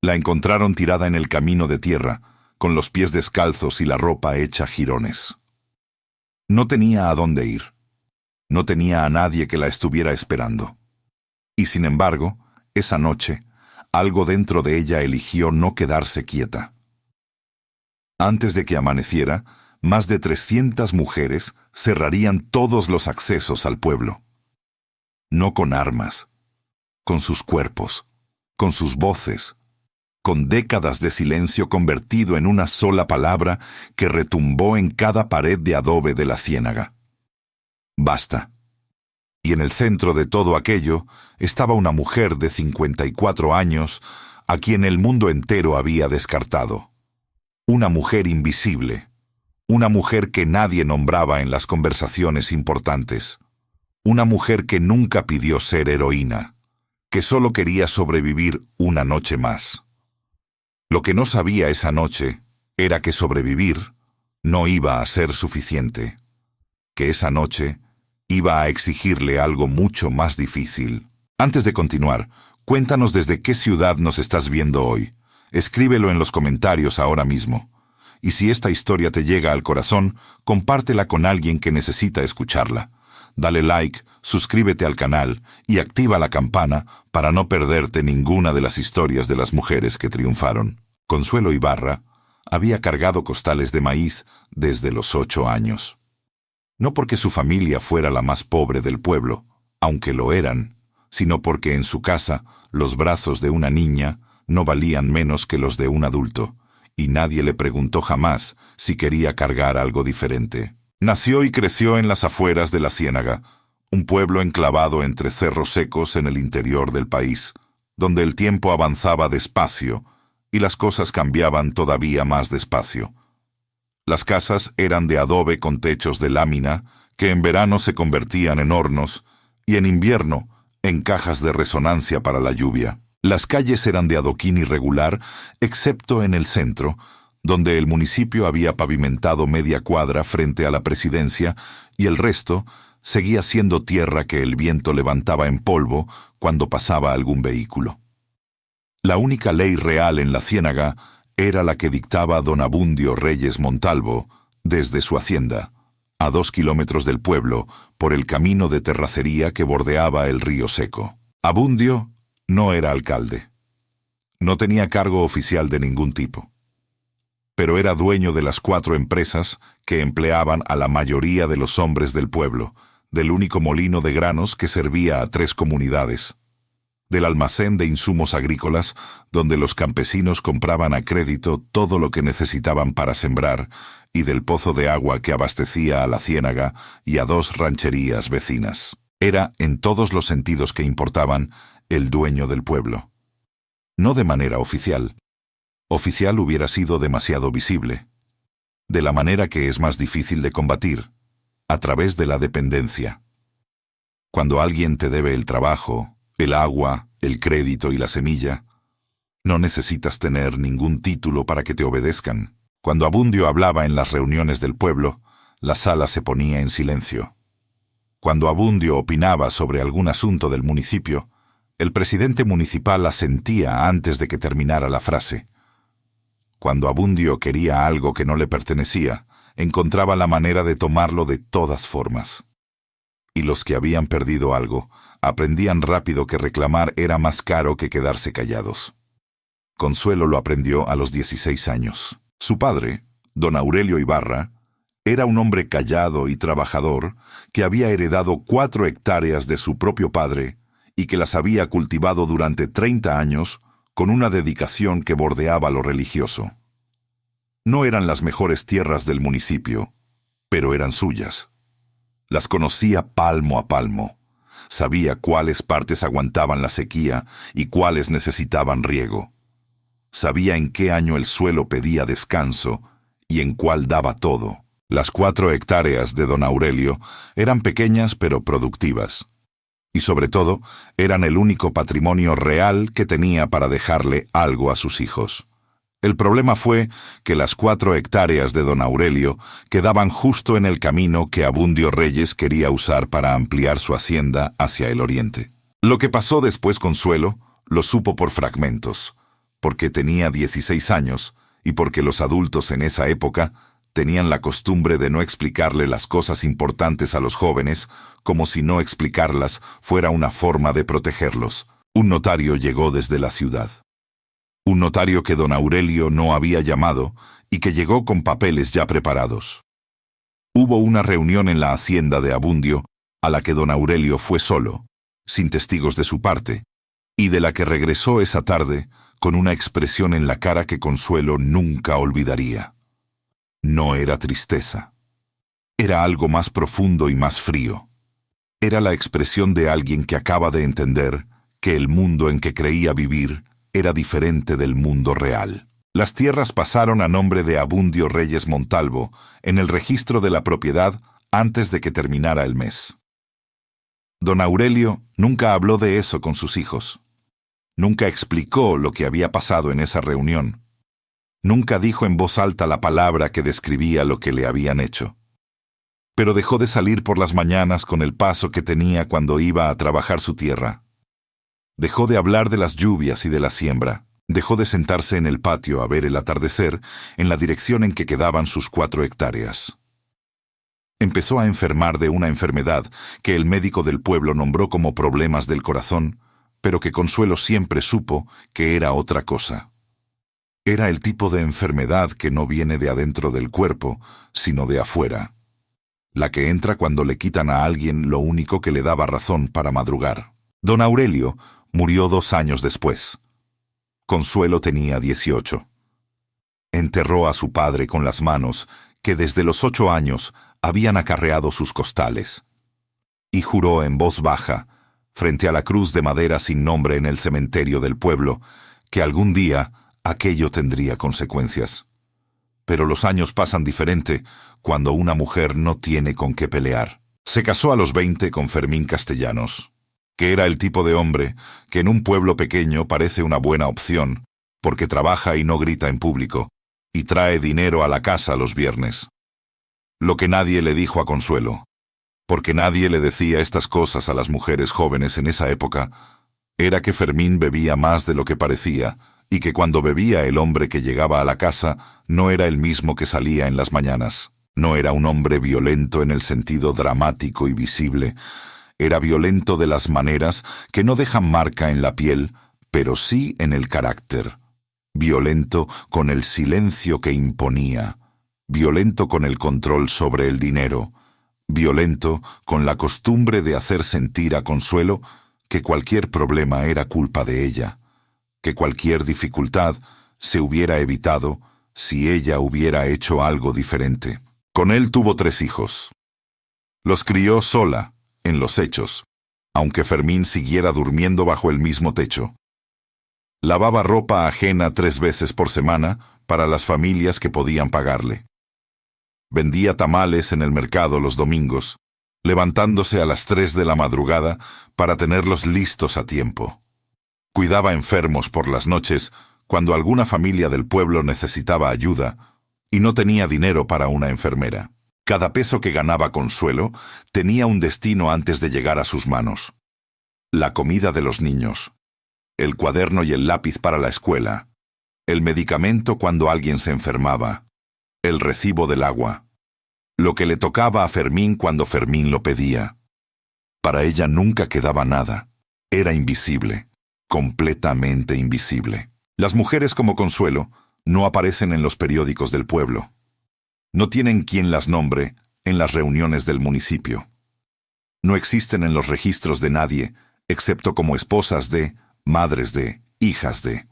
La encontraron tirada en el camino de tierra, con los pies descalzos y la ropa hecha jirones. No tenía a dónde ir. No tenía a nadie que la estuviera esperando. Y sin embargo, esa noche, algo dentro de ella eligió no quedarse quieta. Antes de que amaneciera, más de 300 mujeres cerrarían todos los accesos al pueblo. No con armas, con sus cuerpos, con sus voces, con décadas de silencio convertido en una sola palabra que retumbó en cada pared de adobe de la ciénaga. Basta. Y en el centro de todo aquello estaba una mujer de 54 años a quien el mundo entero había descartado. Una mujer invisible. Una mujer que nadie nombraba en las conversaciones importantes. Una mujer que nunca pidió ser heroína, que solo quería sobrevivir una noche más. Lo que no sabía esa noche era que sobrevivir no iba a ser suficiente, que esa noche iba a exigirle algo mucho más difícil. Antes de continuar, cuéntanos desde qué ciudad nos estás viendo hoy. Escríbelo en los comentarios ahora mismo. Y si esta historia te llega al corazón, compártela con alguien que necesita escucharla. Dale like, suscríbete al canal y activa la campana para no perderte ninguna de las historias de las mujeres que triunfaron. Consuelo Ibarra había cargado costales de maíz desde los 8 años. No porque su familia fuera la más pobre del pueblo, aunque lo eran, sino porque en su casa los brazos de una niña no valían menos que los de un adulto, y nadie le preguntó jamás si quería cargar algo diferente. Nació y creció en las afueras de la Ciénaga, un pueblo enclavado entre cerros secos en el interior del país, donde el tiempo avanzaba despacio y las cosas cambiaban todavía más despacio. Las casas eran de adobe con techos de lámina, que en verano se convertían en hornos y en invierno en cajas de resonancia para la lluvia. Las calles eran de adoquín irregular, excepto en el centro, donde el municipio había pavimentado media cuadra frente a la presidencia y el resto seguía siendo tierra que el viento levantaba en polvo cuando pasaba algún vehículo. La única ley real en la Ciénaga era la que dictaba don Abundio Reyes Montalvo desde su hacienda, a 2 kilómetros del pueblo, por el camino de terracería que bordeaba el río Seco. Abundio no era alcalde. No tenía cargo oficial de ningún tipo. Pero era dueño de las 4 empresas que empleaban a la mayoría de los hombres del pueblo, del único molino de granos que servía a 3 comunidades, del almacén de insumos agrícolas, donde los campesinos compraban a crédito todo lo que necesitaban para sembrar, y del pozo de agua que abastecía a la Ciénaga y a 2 rancherías vecinas. Era, en todos los sentidos que importaban, el dueño del pueblo. No de manera oficial. Oficial hubiera sido demasiado visible. De la manera que es más difícil de combatir, a través de la dependencia. Cuando alguien te debe el trabajo, el agua, el crédito y la semilla, no necesitas tener ningún título para que te obedezcan. Cuando Abundio hablaba en las reuniones del pueblo, la sala se ponía en silencio. Cuando Abundio opinaba sobre algún asunto del municipio, el presidente municipal asentía antes de que terminara la frase. Cuando Abundio quería algo que no le pertenecía, encontraba la manera de tomarlo de todas formas. Y los que habían perdido algo, aprendían rápido que reclamar era más caro que quedarse callados. Consuelo lo aprendió a los 16 años. Su padre, don Aurelio Ibarra, era un hombre callado y trabajador que había heredado 4 hectáreas de su propio padre y que las había cultivado durante 30 años con una dedicación que bordeaba lo religioso. No eran las mejores tierras del municipio, pero eran suyas. Las conocía palmo a palmo. Sabía cuáles partes aguantaban la sequía y cuáles necesitaban riego. Sabía en qué año el suelo pedía descanso y en cuál daba todo. Las 4 hectáreas de don Aurelio eran pequeñas pero productivas. Y sobre todo, eran el único patrimonio real que tenía para dejarle algo a sus hijos. El problema fue que las 4 hectáreas de don Aurelio quedaban justo en el camino que Abundio Reyes quería usar para ampliar su hacienda hacia el oriente. Lo que pasó después Consuelo lo supo por fragmentos, porque tenía 16 años y porque los adultos en esa época tenían la costumbre de no explicarle las cosas importantes a los jóvenes, como si no explicarlas fuera una forma de protegerlos. Un notario llegó desde la ciudad. Un notario que don Aurelio no había llamado y que llegó con papeles ya preparados. Hubo una reunión en la hacienda de Abundio, a la que don Aurelio fue solo, sin testigos de su parte, y de la que regresó esa tarde con una expresión en la cara que Consuelo nunca olvidaría. No era tristeza. Era algo más profundo y más frío. Era la expresión de alguien que acaba de entender que el mundo en que creía vivir era diferente del mundo real. Las tierras pasaron a nombre de Abundio Reyes Montalvo en el registro de la propiedad antes de que terminara el mes. Don Aurelio nunca habló de eso con sus hijos. Nunca explicó lo que había pasado en esa reunión. Nunca dijo en voz alta la palabra que describía lo que le habían hecho. Pero dejó de salir por las mañanas con el paso que tenía cuando iba a trabajar su tierra. Dejó de hablar de las lluvias y de la siembra. Dejó de sentarse en el patio a ver el atardecer en la dirección en que quedaban sus 4 hectáreas. Empezó a enfermar de una enfermedad que el médico del pueblo nombró como problemas del corazón, pero que Consuelo siempre supo que era otra cosa. Era el tipo de enfermedad que no viene de adentro del cuerpo, sino de afuera. La que entra cuando le quitan a alguien lo único que le daba razón para madrugar. Don Aurelio murió 2 años después. Consuelo tenía 18. Enterró a su padre con las manos que desde los 8 años habían acarreado sus costales. Y juró en voz baja, frente a la cruz de madera sin nombre en el cementerio del pueblo, que algún día aquello tendría consecuencias. Pero los años pasan diferente cuando una mujer no tiene con qué pelear. Se casó a los 20 con Fermín Castellanos, que era el tipo de hombre que en un pueblo pequeño parece una buena opción, porque trabaja y no grita en público, y trae dinero a la casa los viernes. Lo que nadie le dijo a Consuelo, porque nadie le decía estas cosas a las mujeres jóvenes en esa época, era que Fermín bebía más de lo que parecía, y que cuando bebía el hombre que llegaba a la casa no era el mismo que salía en las mañanas. No era un hombre violento en el sentido dramático y visible. Era violento de las maneras que no dejan marca en la piel, pero sí en el carácter. Violento con el silencio que imponía. Violento con el control sobre el dinero. Violento con la costumbre de hacer sentir a Consuelo que cualquier problema era culpa de ella, que cualquier dificultad se hubiera evitado si ella hubiera hecho algo diferente. Con él tuvo 3 hijos. Los crió sola, en los hechos, aunque Fermín siguiera durmiendo bajo el mismo techo. Lavaba ropa ajena 3 veces por semana para las familias que podían pagarle. Vendía tamales en el mercado los domingos, levantándose a las 3 de la madrugada para tenerlos listos a tiempo. Cuidaba enfermos por las noches cuando alguna familia del pueblo necesitaba ayuda y no tenía dinero para una enfermera. Cada peso que ganaba Consuelo tenía un destino antes de llegar a sus manos. La comida de los niños, el cuaderno y el lápiz para la escuela, el medicamento cuando alguien se enfermaba, el recibo del agua, lo que le tocaba a Fermín cuando Fermín lo pedía. Para ella nunca quedaba nada. Era invisible, completamente invisible. Las mujeres como Consuelo no aparecen en los periódicos del pueblo. No tienen quien las nombre en las reuniones del municipio. No existen en los registros de nadie, excepto como esposas de, madres de, hijas de.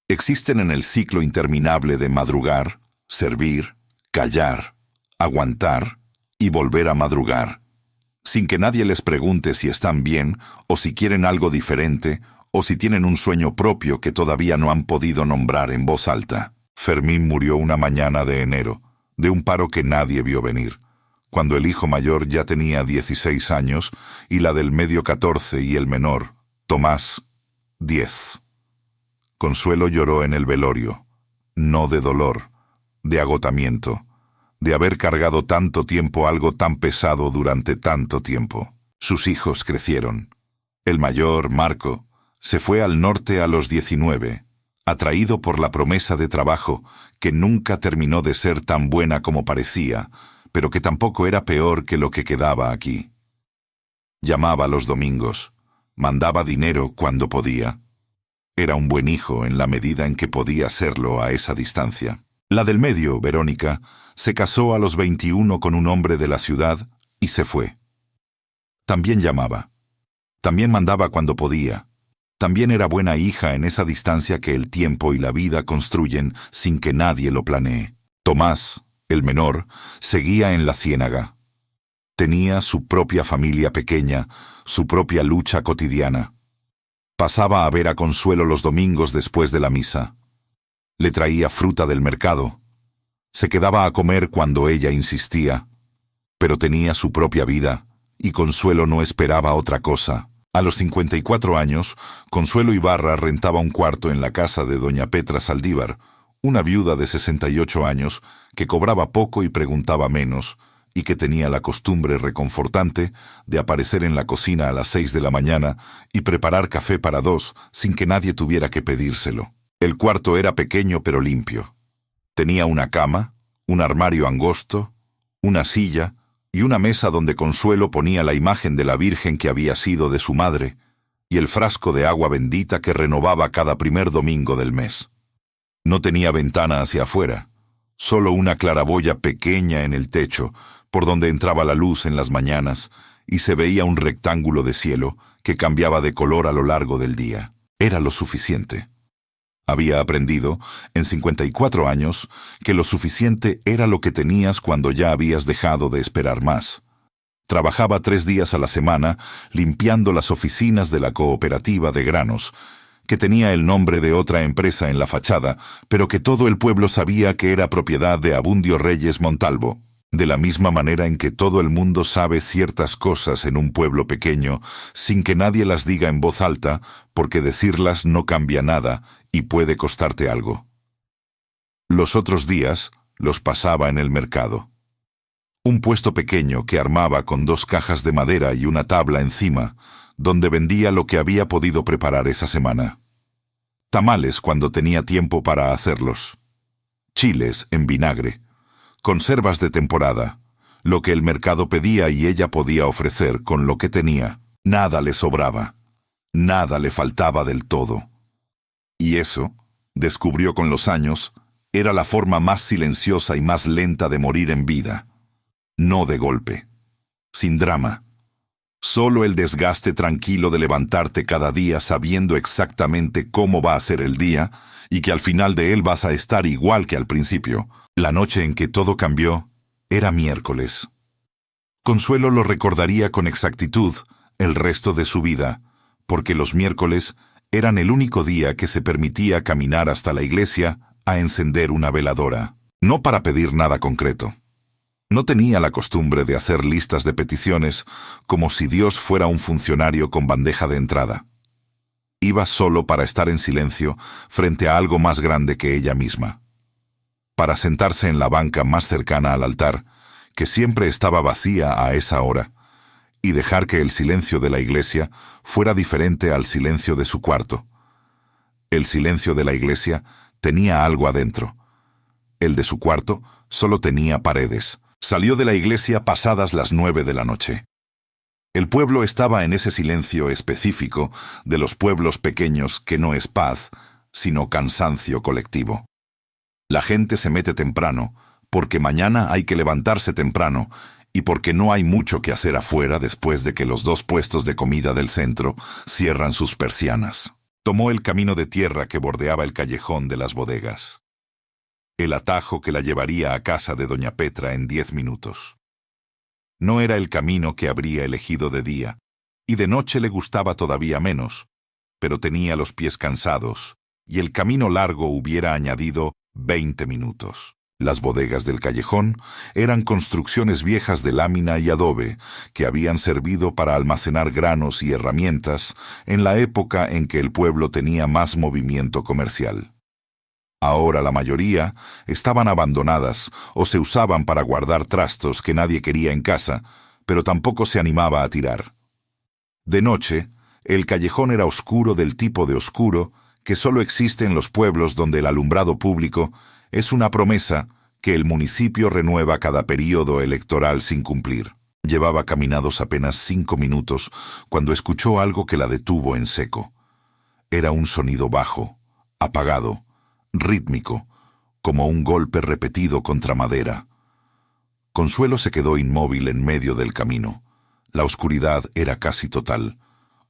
Existen en el ciclo interminable de madrugar, servir, callar, aguantar y volver a madrugar, sin que nadie les pregunte si están bien o si quieren algo diferente o si tienen un sueño propio que todavía no han podido nombrar en voz alta. Fermín murió una mañana de enero, de un paro que nadie vio venir, cuando el hijo mayor ya tenía 16 años y la del medio 14 y el menor, Tomás, 10. Consuelo lloró en el velorio, no de dolor, de agotamiento, de haber cargado tanto tiempo algo tan pesado durante tanto tiempo. Sus hijos crecieron. El mayor, Marco, se fue al norte a los 19, atraído por la promesa de trabajo, que nunca terminó de ser tan buena como parecía, pero que tampoco era peor que lo que quedaba aquí. Llamaba los domingos, mandaba dinero cuando podía. Era un buen hijo en la medida en que podía serlo a esa distancia. La del medio, Verónica, se casó a los 21 con un hombre de la ciudad y se fue. También llamaba. También mandaba cuando podía. También era buena hija en esa distancia que el tiempo y la vida construyen sin que nadie lo planee. Tomás, el menor, seguía en la ciénaga. Tenía su propia familia pequeña, su propia lucha cotidiana. Pasaba a ver a Consuelo los domingos después de la misa. Le traía fruta del mercado. Se quedaba a comer cuando ella insistía. Pero tenía su propia vida, y Consuelo no esperaba otra cosa. A los 54 años, Consuelo Ibarra rentaba un cuarto en la casa de doña Petra Saldívar, una viuda de 68 años que cobraba poco y preguntaba menos, y que tenía la costumbre reconfortante de aparecer en la cocina a las 6 de la mañana y preparar café para dos sin que nadie tuviera que pedírselo. El cuarto era pequeño pero limpio. Tenía una cama, un armario angosto, una silla y una mesa donde Consuelo ponía la imagen de la Virgen que había sido de su madre y el frasco de agua bendita que renovaba cada primer domingo del mes. No tenía ventana hacia afuera, solo una claraboya pequeña en el techo, por donde entraba la luz en las mañanas, y se veía un rectángulo de cielo que cambiaba de color a lo largo del día. Era lo suficiente. Había aprendido, en 54 años, que lo suficiente era lo que tenías cuando ya habías dejado de esperar más. Trabajaba 3 días a la semana limpiando las oficinas de la cooperativa de granos, que tenía el nombre de otra empresa en la fachada, pero que todo el pueblo sabía que era propiedad de Abundio Reyes Montalvo. De la misma manera en que todo el mundo sabe ciertas cosas en un pueblo pequeño, sin que nadie las diga en voz alta, porque decirlas no cambia nada y puede costarte algo. Los otros días los pasaba en el mercado. Un puesto pequeño que armaba con 2 cajas de madera y una tabla encima, donde vendía lo que había podido preparar esa semana. Tamales cuando tenía tiempo para hacerlos. Chiles en vinagre. Conservas de temporada, lo que el mercado pedía y ella podía ofrecer con lo que tenía. Nada le sobraba, nada le faltaba del todo. Y eso, descubrió con los años, era la forma más silenciosa y más lenta de morir en vida. No de golpe, sin drama. Solo el desgaste tranquilo de levantarte cada día sabiendo exactamente cómo va a ser el día y que al final de él vas a estar igual que al principio. La noche en que todo cambió era miércoles. Consuelo lo recordaría con exactitud el resto de su vida, porque los miércoles eran el único día que se permitía caminar hasta la iglesia a encender una veladora, no para pedir nada concreto. No tenía la costumbre de hacer listas de peticiones como si Dios fuera un funcionario con bandeja de entrada. Iba solo para estar en silencio frente a algo más grande que ella misma. Para sentarse en la banca más cercana al altar, que siempre estaba vacía a esa hora, y dejar que el silencio de la iglesia fuera diferente al silencio de su cuarto. El silencio de la iglesia tenía algo adentro. El de su cuarto solo tenía paredes. Salió de la iglesia pasadas las 9 de la noche. El pueblo estaba en ese silencio específico de los pueblos pequeños que no es paz, sino cansancio colectivo. La gente se mete temprano, porque mañana hay que levantarse temprano, y porque no hay mucho que hacer afuera después de que los 2 puestos de comida del centro cierran sus persianas. Tomó el camino de tierra que bordeaba el callejón de las bodegas. El atajo que la llevaría a casa de doña Petra en 10 minutos. No era el camino que habría elegido de día, y de noche le gustaba todavía menos, pero tenía los pies cansados, y el camino largo hubiera añadido 20 minutos. Las bodegas del callejón eran construcciones viejas de lámina y adobe que habían servido para almacenar granos y herramientas en la época en que el pueblo tenía más movimiento comercial. Ahora la mayoría estaban abandonadas o se usaban para guardar trastos que nadie quería en casa, pero tampoco se animaba a tirar. De noche, el callejón era oscuro del tipo de oscuro que solo existe en los pueblos donde el alumbrado público es una promesa que el municipio renueva cada período electoral sin cumplir. Llevaba caminados apenas 5 minutos cuando escuchó algo que la detuvo en seco. Era un sonido bajo, apagado, rítmico, como un golpe repetido contra madera. Consuelo se quedó inmóvil en medio del camino. La oscuridad era casi total.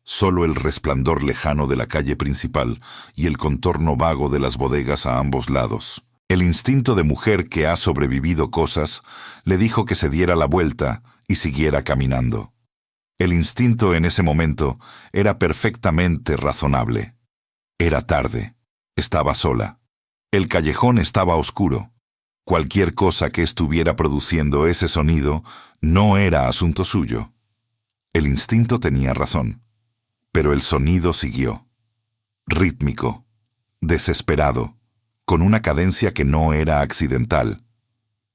Solo el resplandor lejano de la calle principal y el contorno vago de las bodegas a ambos lados. El instinto de mujer que ha sobrevivido cosas le dijo que se diera la vuelta y siguiera caminando. El instinto en ese momento era perfectamente razonable. Era tarde. Estaba sola. El callejón estaba oscuro. Cualquier cosa que estuviera produciendo ese sonido no era asunto suyo. El instinto tenía razón. Pero el sonido siguió. Rítmico, desesperado, con una cadencia que no era accidental.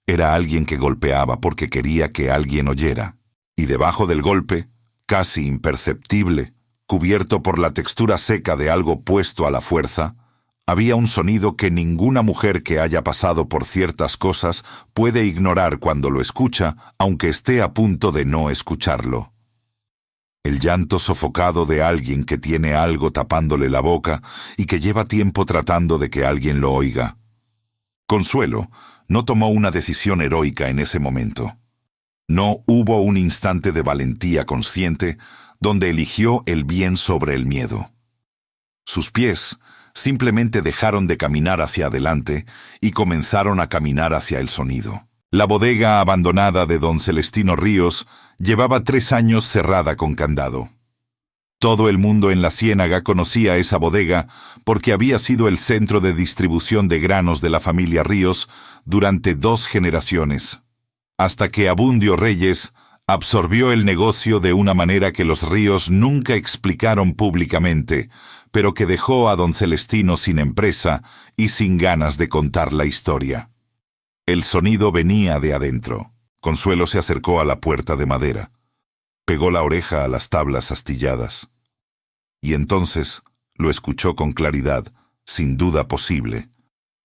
Era alguien que golpeaba porque quería que alguien oyera. Y debajo del golpe, casi imperceptible, cubierto por la textura seca de algo puesto a la fuerza, había un sonido que ninguna mujer que haya pasado por ciertas cosas puede ignorar cuando lo escucha, aunque esté a punto de no escucharlo. El llanto sofocado de alguien que tiene algo tapándole la boca y que lleva tiempo tratando de que alguien lo oiga. Consuelo no tomó una decisión heroica en ese momento. No hubo un instante de valentía consciente donde eligió el bien sobre el miedo. Sus pies simplemente dejaron de caminar hacia adelante y comenzaron a caminar hacia el sonido. La bodega abandonada de don Celestino Ríos llevaba 3 años cerrada con candado. Todo el mundo en la Ciénaga conocía esa bodega porque había sido el centro de distribución de granos de la familia Ríos durante 2 generaciones, hasta que Abundio Reyes absorbió el negocio de una manera que los Ríos nunca explicaron públicamente, pero que dejó a don Celestino sin empresa y sin ganas de contar la historia. El sonido venía de adentro. Consuelo se acercó a la puerta de madera. Pegó la oreja a las tablas astilladas. Y entonces lo escuchó con claridad, sin duda posible.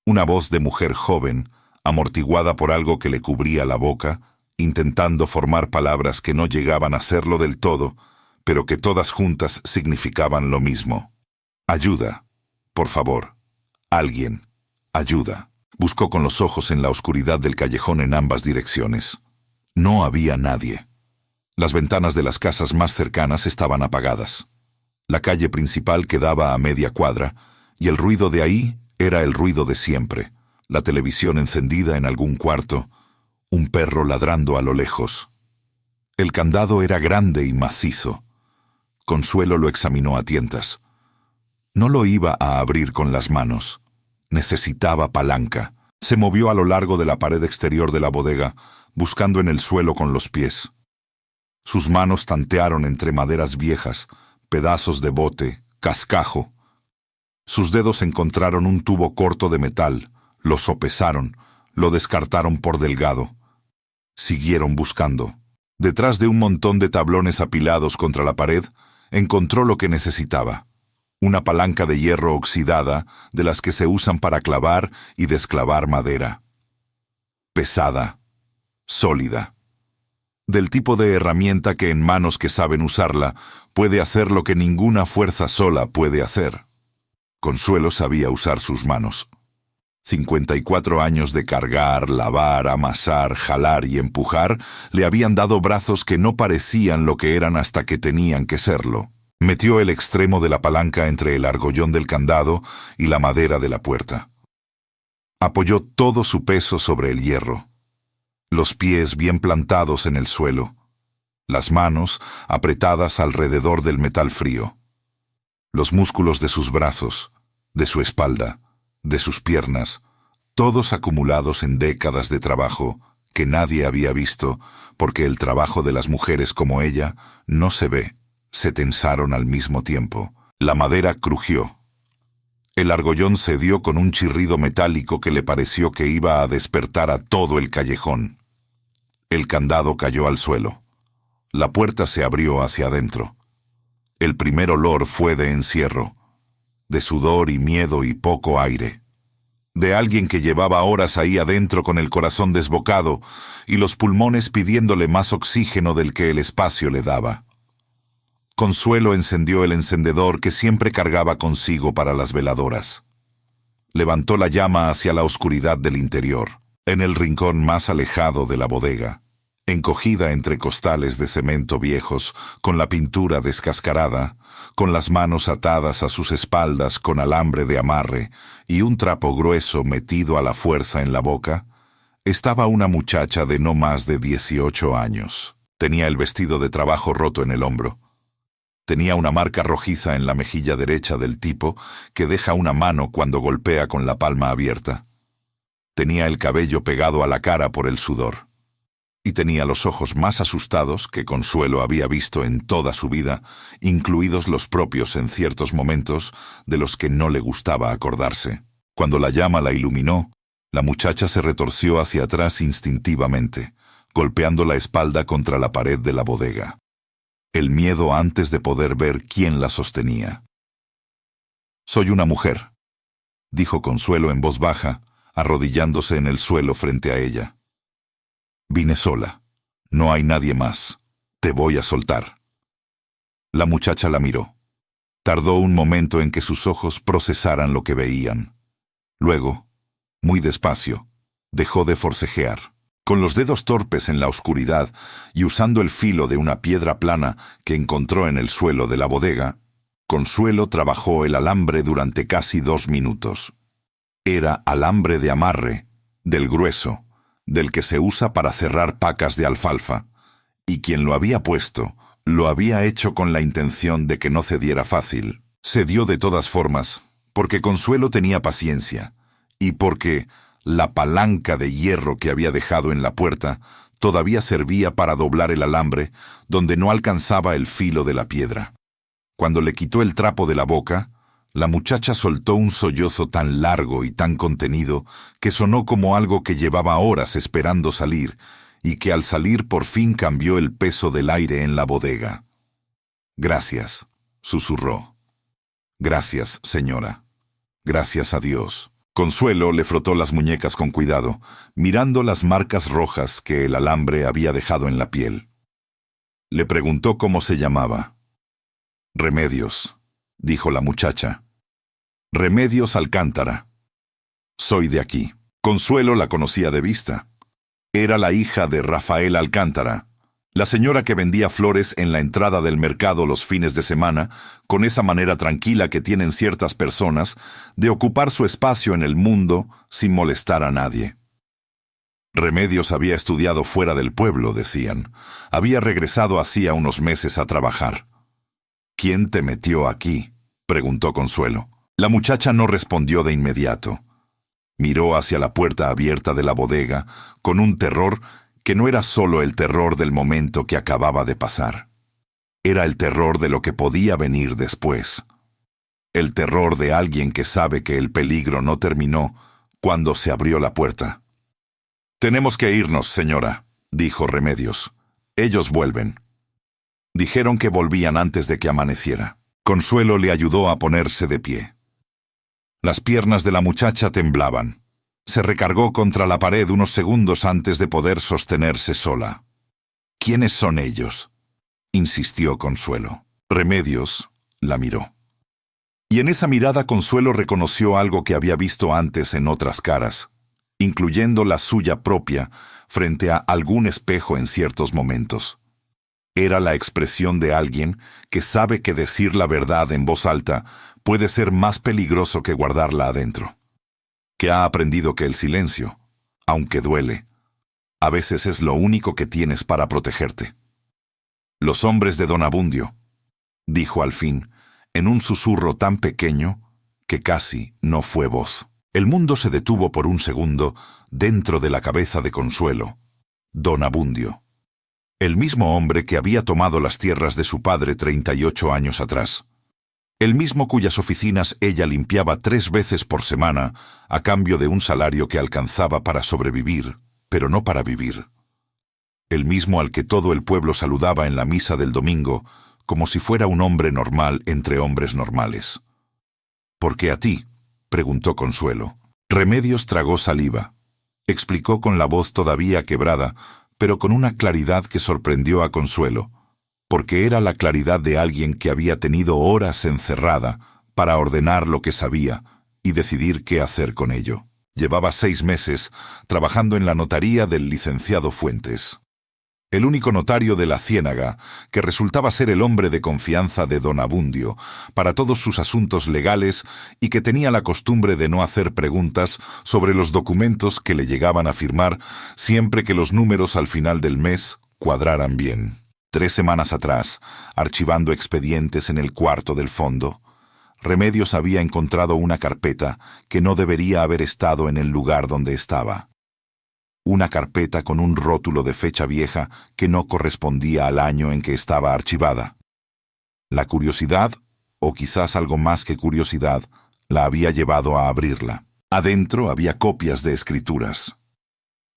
Una voz de mujer joven, amortiguada por algo que le cubría la boca, intentando formar palabras que no llegaban a serlo del todo, pero que todas juntas significaban lo mismo. Ayuda. Por favor. Alguien. Ayuda. Buscó con los ojos en la oscuridad del callejón en ambas direcciones. No había nadie. Las ventanas de las casas más cercanas estaban apagadas. La calle principal quedaba a media cuadra, y el ruido de ahí era el ruido de siempre. La televisión encendida en algún cuarto, un perro ladrando a lo lejos. El candado era grande y macizo. Consuelo lo examinó a tientas. No lo iba a abrir con las manos. Necesitaba palanca. Se movió a lo largo de la pared exterior de la bodega, buscando en el suelo con los pies. Sus manos tantearon entre maderas viejas, pedazos de bote, cascajo. Sus dedos encontraron un tubo corto de metal, lo sopesaron, lo descartaron por delgado. Siguieron buscando. Detrás de un montón de tablones apilados contra la pared, encontró lo que necesitaba. Una palanca de hierro oxidada, de las que se usan para clavar y desclavar madera. Pesada, sólida. Del tipo de herramienta que en manos que saben usarla puede hacer lo que ninguna fuerza sola puede hacer. Consuelo sabía usar sus manos. 54 años de cargar, lavar, amasar, jalar y empujar le habían dado brazos que no parecían lo que eran hasta que tenían que serlo. Metió el extremo de la palanca entre el argollón del candado y la madera de la puerta. Apoyó todo su peso sobre el hierro. Los pies bien plantados en el suelo. Las manos apretadas alrededor del metal frío. Los músculos de sus brazos, de su espalda, de sus piernas, todos acumulados en décadas de trabajo que nadie había visto, porque el trabajo de las mujeres como ella no se ve. Se tensaron al mismo tiempo. La madera crujió. El argollón cedió con un chirrido metálico que le pareció que iba a despertar a todo el callejón. El candado cayó al suelo. La puerta se abrió hacia adentro. El primer olor fue de encierro. de sudor y miedo y poco aire, de alguien que llevaba horas ahí adentro con el corazón desbocado y los pulmones pidiéndole más oxígeno del que el espacio le daba. Consuelo encendió el encendedor que siempre cargaba consigo para las veladoras. Levantó la llama hacia la oscuridad del interior, en el rincón más alejado de la bodega, encogida entre costales de cemento viejos, con la pintura descascarada, con las manos atadas a sus espaldas con alambre de amarre y un trapo grueso metido a la fuerza en la boca, estaba una muchacha de no más de 18 años. Tenía el vestido de trabajo roto en el hombro. Tenía una marca rojiza en la mejilla derecha del tipo que deja una mano cuando golpea con la palma abierta. Tenía el cabello pegado a la cara por el sudor. Y tenía los ojos más asustados que Consuelo había visto en toda su vida, incluidos los propios en ciertos momentos de los que no le gustaba acordarse. Cuando la llama la iluminó, la muchacha se retorció hacia atrás instintivamente, golpeando la espalda contra la pared de la bodega. El miedo antes de poder ver quién la sostenía. «Soy una mujer», dijo Consuelo en voz baja, arrodillándose en el suelo frente a ella. «Vine sola. No hay nadie más. Te voy a soltar». La muchacha la miró. Tardó un momento en que sus ojos procesaran lo que veían. Luego, muy despacio, dejó de forcejear. Con los dedos torpes en la oscuridad y usando el filo de una piedra plana que encontró en el suelo de la bodega, Consuelo trabajó el alambre durante casi 2 minutos. Era alambre de amarre, del grueso, del que se usa para cerrar pacas de alfalfa, y quien lo había puesto, lo había hecho con la intención de que no cediera fácil. Cedió de todas formas, porque Consuelo tenía paciencia, y porque la palanca de hierro que había dejado en la puerta todavía servía para doblar el alambre donde no alcanzaba el filo de la piedra. Cuando le quitó el trapo de la boca, la muchacha soltó un sollozo tan largo y tan contenido que sonó como algo que llevaba horas esperando salir y que al salir por fin cambió el peso del aire en la bodega. «Gracias», susurró. «Gracias, señora. Gracias a Dios». Consuelo le frotó las muñecas con cuidado, mirando las marcas rojas que el alambre había dejado en la piel. Le preguntó cómo se llamaba. «Remedios», dijo la muchacha. «Remedios Alcántara. Soy de aquí». Consuelo la conocía de vista. Era la hija de Rafael Alcántara, la señora que vendía flores en la entrada del mercado los fines de semana, con esa manera tranquila que tienen ciertas personas de ocupar su espacio en el mundo sin molestar a nadie. Remedios había estudiado fuera del pueblo, decían. Había regresado hacía unos meses a trabajar. «¿Quién te metió aquí?», preguntó Consuelo. La muchacha no respondió de inmediato. Miró hacia la puerta abierta de la bodega con un terror que no era solo el terror del momento que acababa de pasar. Era el terror de lo que podía venir después. El terror de alguien que sabe que el peligro no terminó cuando se abrió la puerta. «Tenemos que irnos, señora», dijo Remedios. «Ellos vuelven». Dijeron que volvían antes de que amaneciera. Consuelo le ayudó a ponerse de pie. Las piernas de la muchacha temblaban. Se recargó contra la pared unos segundos antes de poder sostenerse sola. «¿Quiénes son ellos?», insistió Consuelo. Remedios la miró. Y en esa mirada Consuelo reconoció algo que había visto antes en otras caras, incluyendo la suya propia, frente a algún espejo en ciertos momentos. Era la expresión de alguien que sabe que decir la verdad en voz alta puede ser más peligroso que guardarla adentro. Que ha aprendido que el silencio, aunque duele, a veces es lo único que tienes para protegerte. «Los hombres de Don Abundio», dijo al fin, en un susurro tan pequeño que casi no fue voz. El mundo se detuvo por un segundo dentro de la cabeza de Consuelo. Don Abundio. El mismo hombre que había tomado las tierras de su padre 38 años atrás. El mismo cuyas oficinas ella limpiaba 3 veces por semana a cambio de un salario que alcanzaba para sobrevivir, pero no para vivir. El mismo al que todo el pueblo saludaba en la misa del domingo como si fuera un hombre normal entre hombres normales. ¿Por qué a ti?, preguntó Consuelo. Remedios tragó saliva. Explicó con la voz todavía quebrada, pero con una claridad que sorprendió a Consuelo, porque era la claridad de alguien que había tenido horas encerrada para ordenar lo que sabía y decidir qué hacer con ello. Llevaba 6 meses trabajando en la notaría del licenciado Fuentes, el único notario de la Ciénaga, que resultaba ser el hombre de confianza de don Abundio para todos sus asuntos legales y que tenía la costumbre de no hacer preguntas sobre los documentos que le llegaban a firmar siempre que los números al final del mes cuadraran bien. 3 semanas atrás, archivando expedientes en el cuarto del fondo, Remedios había encontrado una carpeta que no debería haber estado en el lugar donde estaba. Una carpeta con un rótulo de fecha vieja que no correspondía al año en que estaba archivada. La curiosidad, o quizás algo más que curiosidad, la había llevado a abrirla. Adentro había copias de escrituras.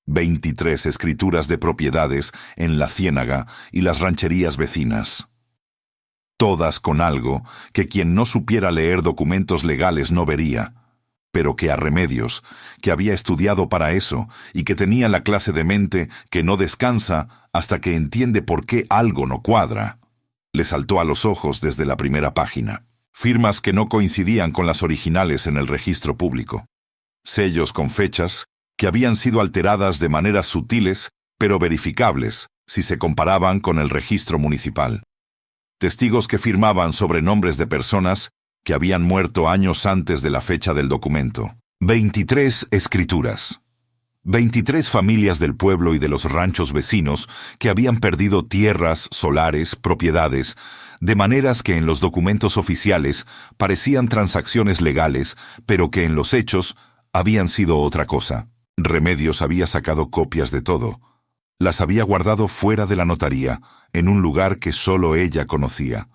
23 escrituras de propiedades en la Ciénaga y las rancherías vecinas. Todas con algo que quien no supiera leer documentos legales no vería, pero que a Remedios, que había estudiado para eso y que tenía la clase de mente que no descansa hasta que entiende por qué algo no cuadra, le saltó a los ojos desde la primera página. Firmas que no coincidían con las originales en el registro público. Sellos con fechas que habían sido alteradas de maneras sutiles, pero verificables si se comparaban con el registro municipal. Testigos que firmaban sobre nombres de personas que habían muerto años antes de la fecha del documento. 23 escrituras. 23 familias del pueblo y de los ranchos vecinos que habían perdido tierras, solares, propiedades, de maneras que en los documentos oficiales parecían transacciones legales, pero que en los hechos habían sido otra cosa. Remedios había sacado copias de todo. Las había guardado fuera de la notaría, en un lugar que solo ella conocía.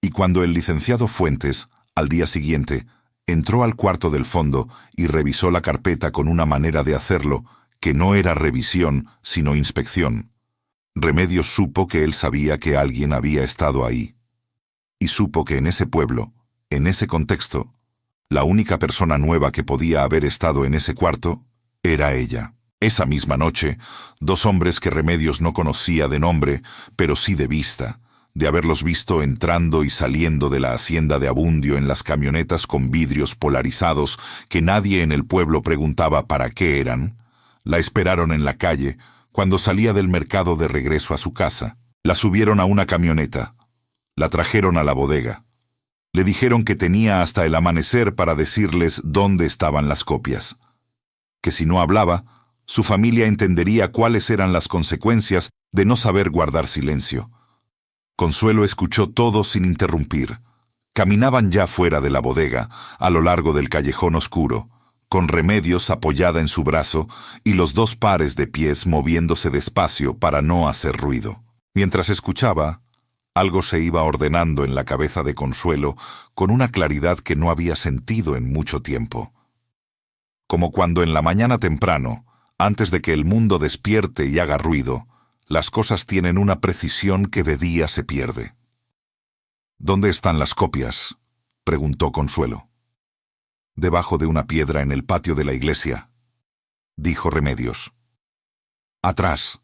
Y cuando el licenciado Fuentes, al día siguiente, entró al cuarto del fondo y revisó la carpeta con una manera de hacerlo que no era revisión, sino inspección, Remedios supo que él sabía que alguien había estado ahí. Y supo que en ese pueblo, en ese contexto, la única persona nueva que podía haber estado en ese cuarto era ella. Esa misma noche, 2 hombres que Remedios no conocía de nombre, pero sí de vista, de haberlos visto entrando y saliendo de la hacienda de Abundio en las camionetas con vidrios polarizados que nadie en el pueblo preguntaba para qué eran, la esperaron en la calle cuando salía del mercado de regreso a su casa. La subieron a una camioneta, la trajeron a la bodega. Le dijeron que tenía hasta el amanecer para decirles dónde estaban las copias, que si no hablaba, su familia entendería cuáles eran las consecuencias de no saber guardar silencio. Consuelo escuchó todo sin interrumpir. Caminaban ya fuera de la bodega, a lo largo del callejón oscuro, con Remedios apoyada en su brazo y los 2 pares de pies moviéndose despacio para no hacer ruido. Mientras escuchaba, algo se iba ordenando en la cabeza de Consuelo con una claridad que no había sentido en mucho tiempo. Como cuando en la mañana temprano, antes de que el mundo despierte y haga ruido, las cosas tienen una precisión que de día se pierde. ¿Dónde están las copias?, preguntó Consuelo. Debajo de una piedra en el patio de la iglesia, dijo Remedios. Atrás,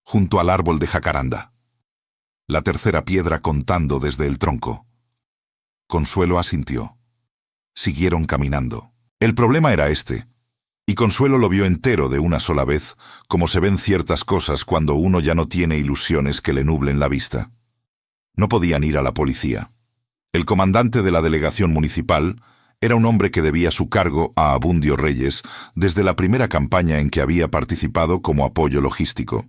junto al árbol de jacaranda. La tercera piedra contando desde el tronco. Consuelo asintió. Siguieron caminando. El problema era este, y Consuelo lo vio entero de una sola vez, como se ven ciertas cosas cuando uno ya no tiene ilusiones que le nublen la vista. No podían ir a la policía. El comandante de la delegación municipal era un hombre que debía su cargo a Abundio Reyes desde la primera campaña en que había participado como apoyo logístico.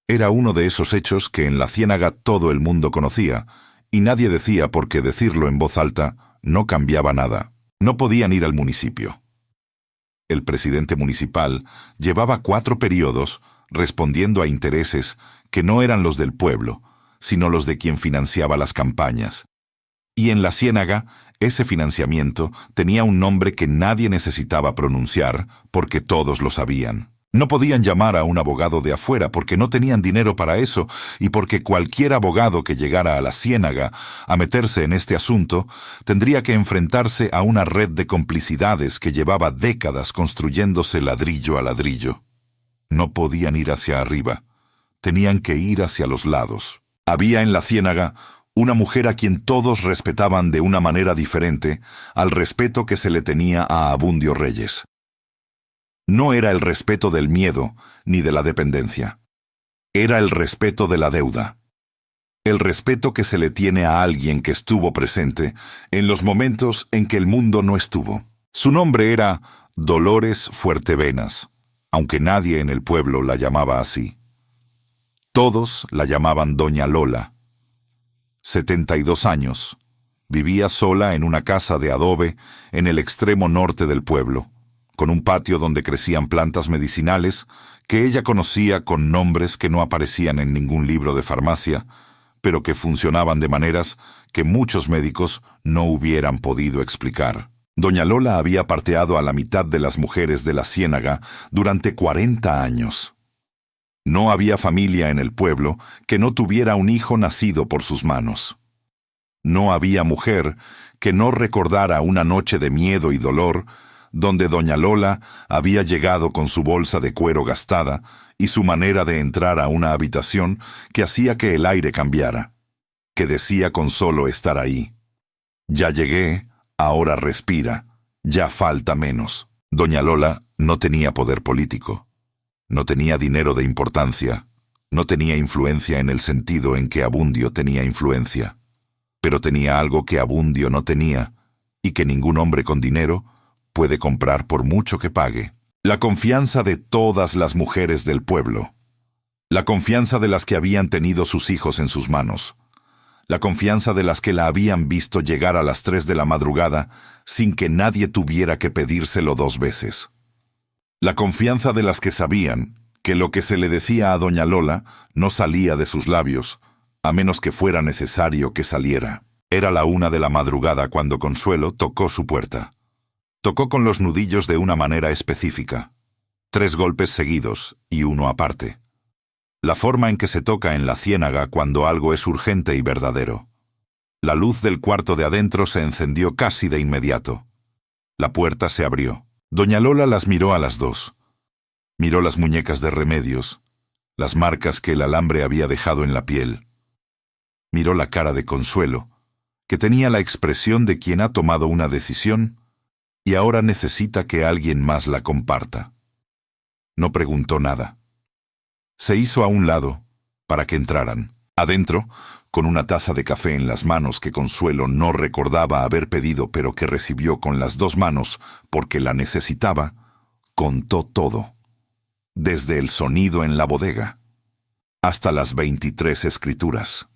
Era uno de esos hechos que en la Ciénaga todo el mundo conocía, y nadie decía porque decirlo en voz alta no cambiaba nada. No podían ir al municipio. El presidente municipal llevaba 4 periodos respondiendo a intereses que no eran los del pueblo, sino los de quien financiaba las campañas. Y en la Ciénaga, ese financiamiento tenía un nombre que nadie necesitaba pronunciar porque todos lo sabían. No podían llamar a un abogado de afuera porque no tenían dinero para eso y porque cualquier abogado que llegara a la Ciénaga a meterse en este asunto tendría que enfrentarse a una red de complicidades que llevaba décadas construyéndose ladrillo a ladrillo. No podían ir hacia arriba, tenían que ir hacia los lados. Había en la Ciénaga una mujer a quien todos respetaban de una manera diferente al respeto que se le tenía a Abundio Reyes. No era el respeto del miedo ni de la dependencia. Era el respeto de la deuda. El respeto que se le tiene a alguien que estuvo presente en los momentos en que el mundo no estuvo. Su nombre era Dolores Fuertevenas, aunque nadie en el pueblo la llamaba así. Todos la llamaban Doña Lola. 72 años. Vivía sola en una casa de adobe en el extremo norte del pueblo, con un patio donde crecían plantas medicinales que ella conocía con nombres que no aparecían en ningún libro de farmacia, pero que funcionaban de maneras que muchos médicos no hubieran podido explicar. Doña Lola había parteado a la mitad de las mujeres de la Ciénaga durante 40 años. No había familia en el pueblo que no tuviera un hijo nacido por sus manos. No había mujer que no recordara una noche de miedo y dolor donde doña Lola había llegado con su bolsa de cuero gastada y su manera de entrar a una habitación que hacía que el aire cambiara, que decía con solo estar ahí: «Ya llegué, ahora respira, ya falta menos». Doña Lola no tenía poder político, no tenía dinero de importancia, no tenía influencia en el sentido en que Abundio tenía influencia, pero tenía algo que Abundio no tenía y que ningún hombre con dinero puede comprar por mucho que pague: la confianza de todas las mujeres del pueblo, la confianza de las que habían tenido sus hijos en sus manos, la confianza de las que la habían visto llegar a las 3 de la madrugada sin que nadie tuviera que pedírselo 2 veces. La confianza de las que sabían que lo que se le decía a doña Lola no salía de sus labios, a menos que fuera necesario que saliera. Era la 1 de la madrugada cuando Consuelo tocó su puerta. Tocó con los nudillos de una manera específica. 3 golpes seguidos y uno aparte. La forma en que se toca en la Ciénaga cuando algo es urgente y verdadero. La luz del cuarto de adentro se encendió casi de inmediato. La puerta se abrió. Doña Lola las miró a las 2. Miró las muñecas de Remedios, las marcas que el alambre había dejado en la piel. Miró la cara de Consuelo, que tenía la expresión de quien ha tomado una decisión y ahora necesita que alguien más la comparta. No preguntó nada. Se hizo a un lado para que entraran. Adentro, con una taza de café en las manos que Consuelo no recordaba haber pedido pero que recibió con las 2 manos porque la necesitaba, contó todo. Desde el sonido en la bodega hasta las 23 escrituras.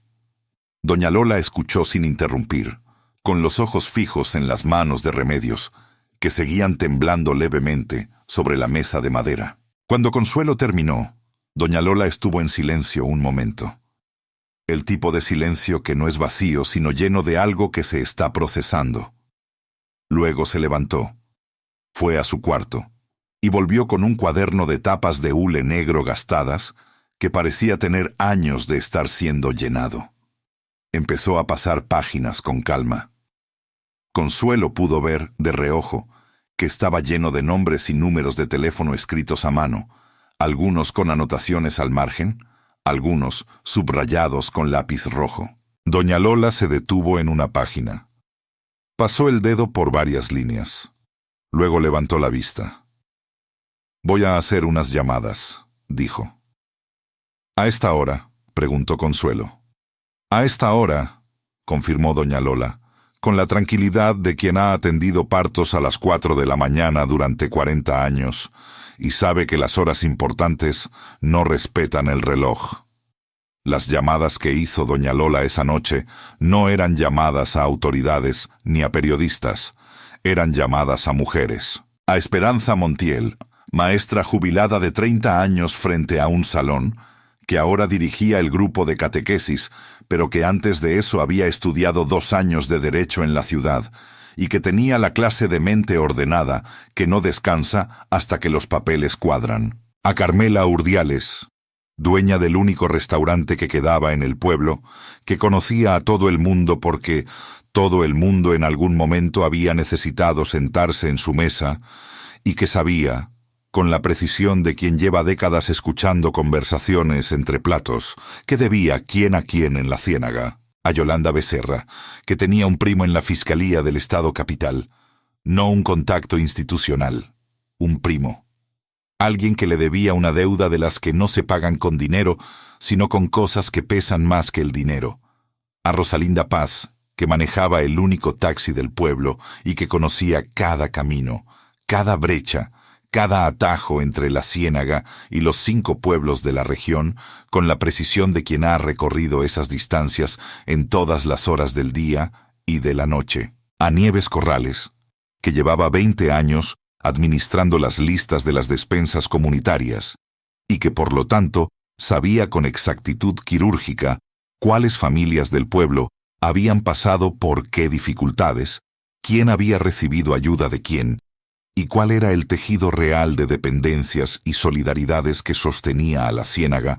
Doña Lola escuchó sin interrumpir, con los ojos fijos en las manos de Remedios, que seguían temblando levemente sobre la mesa de madera. Cuando Consuelo terminó, doña Lola estuvo en silencio un momento. El tipo de silencio que no es vacío, sino lleno de algo que se está procesando. Luego se levantó, fue a su cuarto, y volvió con un cuaderno de tapas de hule negro gastadas que parecía tener años de estar siendo llenado. Empezó a pasar páginas con calma. Consuelo pudo ver, de reojo, que estaba lleno de nombres y números de teléfono escritos a mano, algunos con anotaciones al margen, algunos subrayados con lápiz rojo. Doña Lola se detuvo en una página. Pasó el dedo por varias líneas. Luego levantó la vista. «Voy a hacer unas llamadas», dijo. «¿A esta hora?», preguntó Consuelo. «A esta hora», confirmó doña Lola, con la tranquilidad de quien ha atendido partos a las 4 de la mañana durante 40 años y sabe que las horas importantes no respetan el reloj. Las llamadas que hizo doña Lola esa noche no eran llamadas a autoridades ni a periodistas, eran llamadas a mujeres. A Esperanza Montiel, maestra jubilada de 30 años frente a un salón, que ahora dirigía el grupo de catequesis, pero que antes de eso había estudiado 2 años de Derecho en la ciudad, y que tenía la clase de mente ordenada que no descansa hasta que los papeles cuadran. A Carmela Urdiales, dueña del único restaurante que quedaba en el pueblo, que conocía a todo el mundo porque todo el mundo en algún momento había necesitado sentarse en su mesa, y que sabía, con la precisión de quien lleva décadas escuchando conversaciones entre platos, que debía quién a quién en la ciénaga. A Yolanda Becerra, que tenía un primo en la Fiscalía del Estado Capital, no un contacto institucional, un primo. Alguien que le debía una deuda de las que no se pagan con dinero, sino con cosas que pesan más que el dinero. A Rosalinda Paz, que manejaba el único taxi del pueblo y que conocía cada camino, cada brecha, cada atajo entre la Ciénaga y los 5 pueblos de la región, con la precisión de quien ha recorrido esas distancias en todas las horas del día y de la noche. A Nieves Corrales, que llevaba 20 años administrando las listas de las despensas comunitarias, y que por lo tanto sabía con exactitud quirúrgica cuáles familias del pueblo habían pasado por qué dificultades, quién había recibido ayuda de quién, y cuál era el tejido real de dependencias y solidaridades que sostenía a la Ciénaga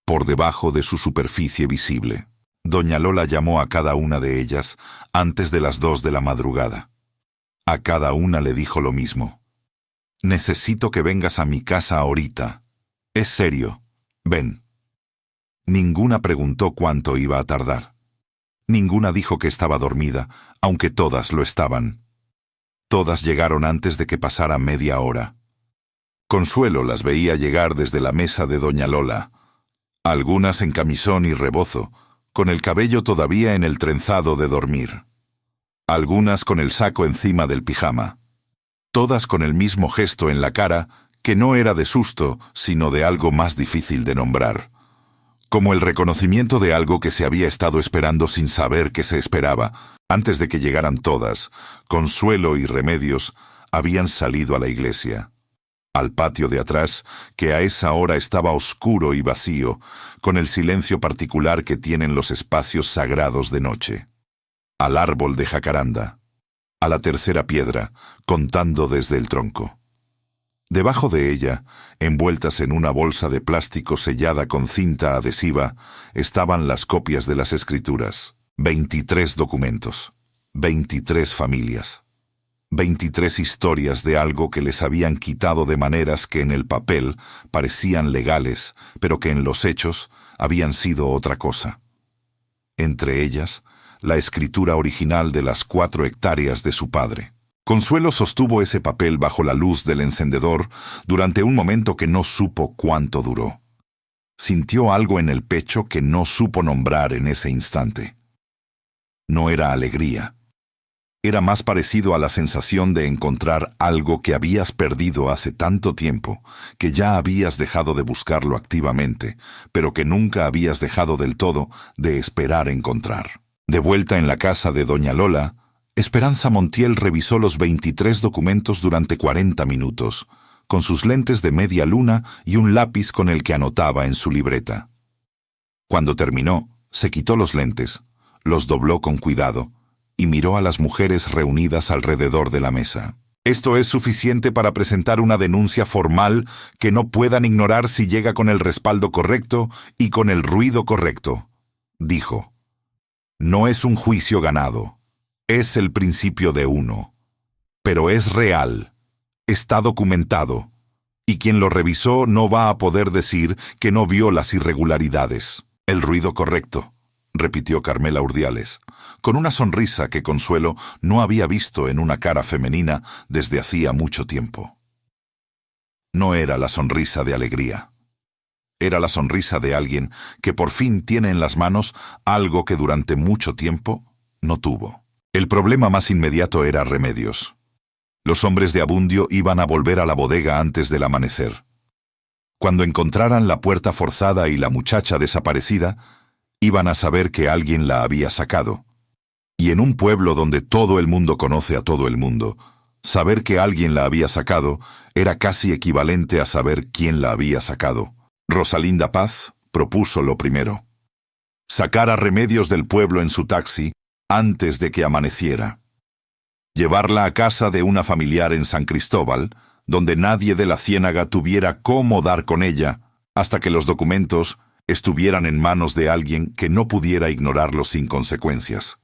por debajo de su superficie visible. Doña Lola llamó a cada una de ellas antes de las 2 de la madrugada. A cada una le dijo lo mismo. «Necesito que vengas a mi casa ahorita. Es serio. Ven». Ninguna preguntó cuánto iba a tardar. Ninguna dijo que estaba dormida, aunque todas lo estaban. Todas llegaron antes de que pasara media hora. Consuelo las veía llegar desde la mesa de doña Lola, algunas en camisón y rebozo, con el cabello todavía en el trenzado de dormir. Algunas con el saco encima del pijama. Todas con el mismo gesto en la cara, que no era de susto, sino de algo más difícil de nombrar. Como el reconocimiento de algo que se había estado esperando sin saber que se esperaba. Antes de que llegaran todas, Consuelo y Remedios habían salido a la iglesia. Al patio de atrás, que a esa hora estaba oscuro y vacío, con el silencio particular que tienen los espacios sagrados de noche. Al árbol de jacaranda. A la tercera piedra, contando desde el tronco. Debajo de ella, envueltas en una bolsa de plástico sellada con cinta adhesiva, estaban las copias de las escrituras. 23 documentos, 23 familias, 23 historias de algo que les habían quitado de maneras que en el papel parecían legales, pero que en los hechos habían sido otra cosa. Entre ellas, la escritura original de las 4 hectáreas de su padre. Consuelo sostuvo ese papel bajo la luz del encendedor durante un momento que no supo cuánto duró. Sintió algo en el pecho que no supo nombrar en ese instante. No era alegría. Era más parecido a la sensación de encontrar algo que habías perdido hace tanto tiempo, que ya habías dejado de buscarlo activamente, pero que nunca habías dejado del todo de esperar encontrar. De vuelta en la casa de doña Lola, Esperanza Montiel revisó los 23 documentos durante 40 minutos, con sus lentes de media luna y un lápiz con el que anotaba en su libreta. Cuando terminó, se quitó los lentes, los dobló con cuidado y miró a las mujeres reunidas alrededor de la mesa. «Esto es suficiente para presentar una denuncia formal que no puedan ignorar si llega con el respaldo correcto y con el ruido correcto», dijo. «No es un juicio ganado. Es el principio de uno. Pero es real. Está documentado. Y quien lo revisó no va a poder decir que no vio las irregularidades». «El ruido correcto», repitió Carmela Urdiales, con una sonrisa que Consuelo no había visto en una cara femenina desde hacía mucho tiempo. No era la sonrisa de alegría. Era la sonrisa de alguien que por fin tiene en las manos algo que durante mucho tiempo no tuvo. El problema más inmediato era Remedios. Los hombres de Abundio iban a volver a la bodega antes del amanecer. Cuando encontraran la puerta forzada y la muchacha desaparecida, iban a saber que alguien la había sacado. Y en un pueblo donde todo el mundo conoce a todo el mundo, saber que alguien la había sacado era casi equivalente a saber quién la había sacado. Rosalinda Paz propuso lo primero: sacar a Remedios del pueblo en su taxi antes de que amaneciera. Llevarla a casa de una familiar en San Cristóbal, donde nadie de la ciénaga tuviera cómo dar con ella, hasta que los documentos estuvieran en manos de alguien que no pudiera ignorarlos sin consecuencias.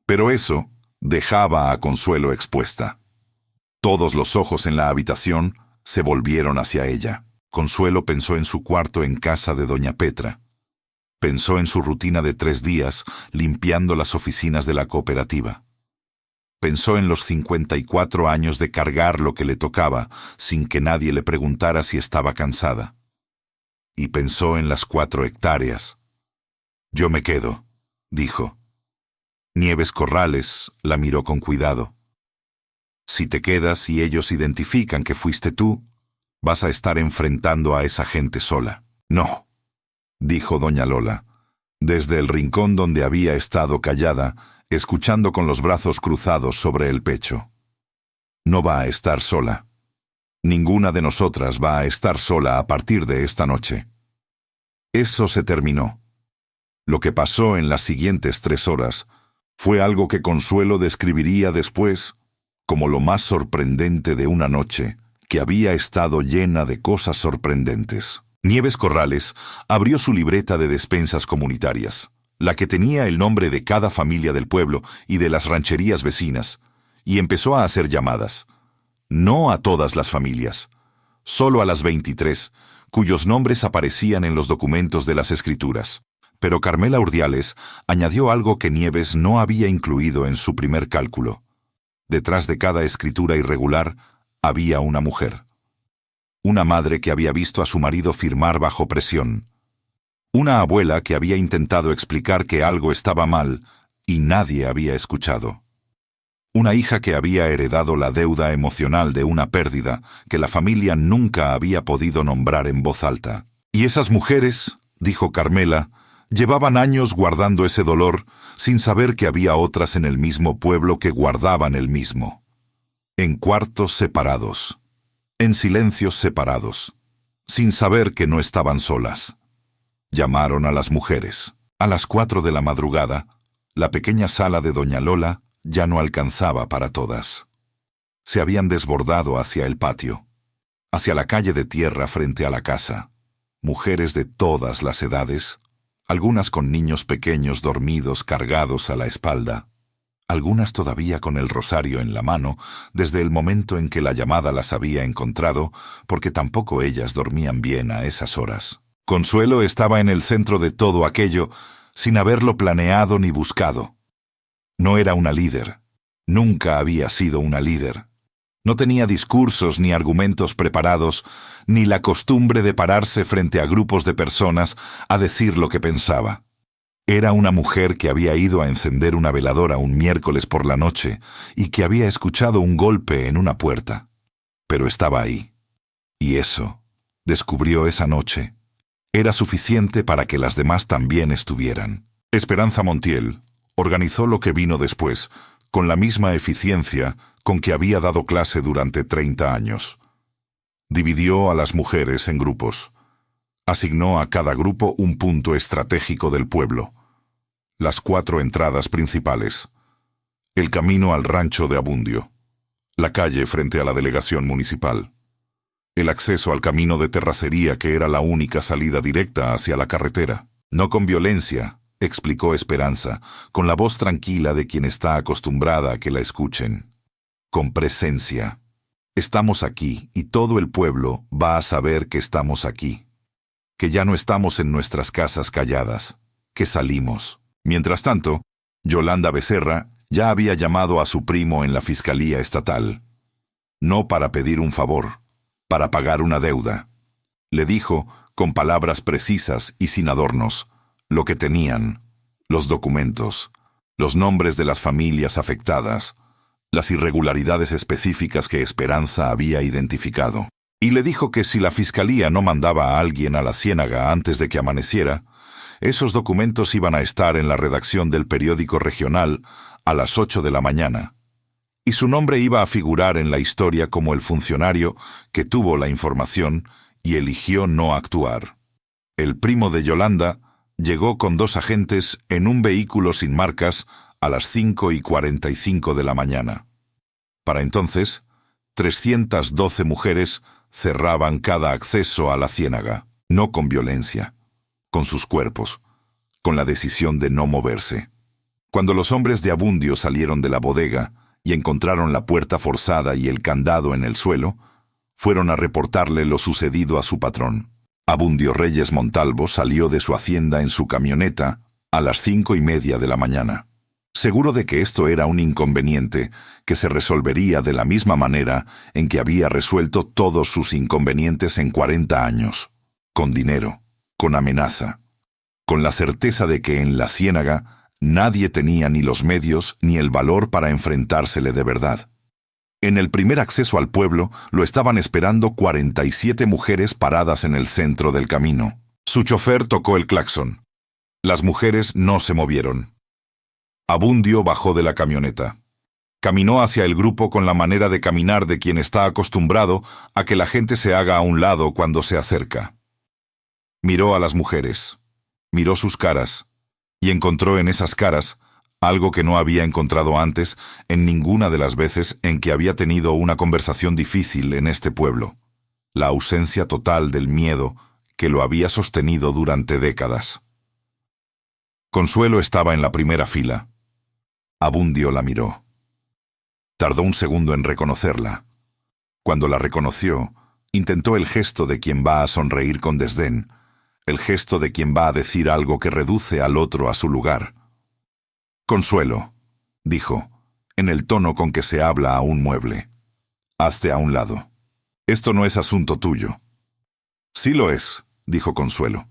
Pero eso dejaba a Consuelo expuesta. Todos los ojos en la habitación se volvieron hacia ella. Consuelo pensó en su cuarto en casa de doña Petra. Pensó en su rutina de 3 días limpiando las oficinas de la cooperativa. Pensó en los 54 años de cargar lo que le tocaba sin que nadie le preguntara si estaba cansada. Y pensó en las 4 hectáreas. «Yo me quedo», dijo. Nieves Corrales la miró con cuidado. «Si te quedas y ellos identifican que fuiste tú, vas a estar enfrentando a esa gente sola». «No», dijo doña Lola, desde el rincón donde había estado callada, escuchando con los brazos cruzados sobre el pecho. «No va a estar sola. Ninguna de nosotras va a estar sola a partir de esta noche». Eso se terminó. Lo que pasó en las siguientes 3 horas fue algo que Consuelo describiría después como lo más sorprendente de una noche que había estado llena de cosas sorprendentes. Nieves Corrales abrió su libreta de despensas comunitarias, la que tenía el nombre de cada familia del pueblo y de las rancherías vecinas, y empezó a hacer llamadas. No a todas las familias, solo a las 23, cuyos nombres aparecían en los documentos de las escrituras. Pero Carmela Urdiales añadió algo que Nieves no había incluido en su primer cálculo. Detrás de cada escritura irregular había una mujer. Una madre que había visto a su marido firmar bajo presión. Una abuela que había intentado explicar que algo estaba mal y nadie había escuchado. Una hija que había heredado la deuda emocional de una pérdida que la familia nunca había podido nombrar en voz alta. Y esas mujeres, dijo Carmela, llevaban años guardando ese dolor sin saber que había otras en el mismo pueblo que guardaban el mismo. En cuartos separados, en silencios separados, sin saber que no estaban solas. Llamaron a las mujeres. A las 4 de la madrugada, la pequeña sala de doña Lola ya no alcanzaba para todas. Se habían desbordado hacia el patio, hacia la calle de tierra frente a la casa. Mujeres de todas las edades, algunas con niños pequeños dormidos cargados a la espalda, algunas todavía con el rosario en la mano desde el momento en que la llamada las había encontrado, porque tampoco ellas dormían bien a esas horas. Consuelo estaba en el centro de todo aquello, sin haberlo planeado ni buscado. No era una líder. Nunca había sido una líder. No tenía discursos ni argumentos preparados, ni la costumbre de pararse frente a grupos de personas a decir lo que pensaba. Era una mujer que había ido a encender una veladora un miércoles por la noche y que había escuchado un golpe en una puerta. Pero estaba ahí. Y eso, descubrió esa noche, era suficiente para que las demás también estuvieran. Esperanza Montiel organizó lo que vino después, con la misma eficiencia con que había dado clase durante 30 años. Dividió a las mujeres en grupos. Asignó a cada grupo un punto estratégico del pueblo. Las 4 entradas principales. El camino al rancho de Abundio. La calle frente a la delegación municipal. El acceso al camino de terracería que era la única salida directa hacia la carretera. No con violencia, explicó Esperanza, con la voz tranquila de quien está acostumbrada a que la escuchen. Con presencia. Estamos aquí y todo el pueblo va a saber que estamos aquí. Que ya no estamos en nuestras casas calladas, que salimos. Mientras tanto, Yolanda Becerra ya había llamado a su primo en la Fiscalía Estatal. No para pedir un favor, para pagar una deuda. Le dijo, con palabras precisas y sin adornos, lo que tenían, los documentos, los nombres de las familias afectadas, las irregularidades específicas que Esperanza había identificado. Y le dijo que si la fiscalía no mandaba a alguien a la ciénaga antes de que amaneciera, esos documentos iban a estar en la redacción del periódico regional a las 8 de la mañana. Y su nombre iba a figurar en la historia como el funcionario que tuvo la información y eligió no actuar. El primo de Yolanda llegó con 2 agentes en un vehículo sin marcas a las 5:45 de la mañana. Para entonces, 312 mujeres cerraban cada acceso a la ciénaga, no con violencia, con sus cuerpos, con la decisión de no moverse. Cuando los hombres de Abundio salieron de la bodega y encontraron la puerta forzada y el candado en el suelo, fueron a reportarle lo sucedido a su patrón. Abundio Reyes Montalvo salió de su hacienda en su camioneta a las 5:30 de la mañana, seguro de que esto era un inconveniente que se resolvería de la misma manera en que había resuelto todos sus inconvenientes en 40 años, con dinero, con amenaza, con la certeza de que en la ciénaga nadie tenía ni los medios ni el valor para enfrentársele de verdad. En el primer acceso al pueblo lo estaban esperando 47 mujeres paradas en el centro del camino. Su chofer tocó el claxon. Las mujeres no se movieron. Abundio bajó de la camioneta. Caminó hacia el grupo con la manera de caminar de quien está acostumbrado a que la gente se haga a un lado cuando se acerca. Miró a las mujeres, miró sus caras, y encontró en esas caras algo que no había encontrado antes en ninguna de las veces en que había tenido una conversación difícil en este pueblo: la ausencia total del miedo que lo había sostenido durante décadas. Consuelo estaba en la primera fila. Abundio la miró. Tardó un segundo en reconocerla. Cuando la reconoció, intentó el gesto de quien va a sonreír con desdén, el gesto de quien va a decir algo que reduce al otro a su lugar. «Consuelo», dijo, en el tono con que se habla a un mueble, «hazte a un lado. Esto no es asunto tuyo». «Sí lo es», dijo Consuelo.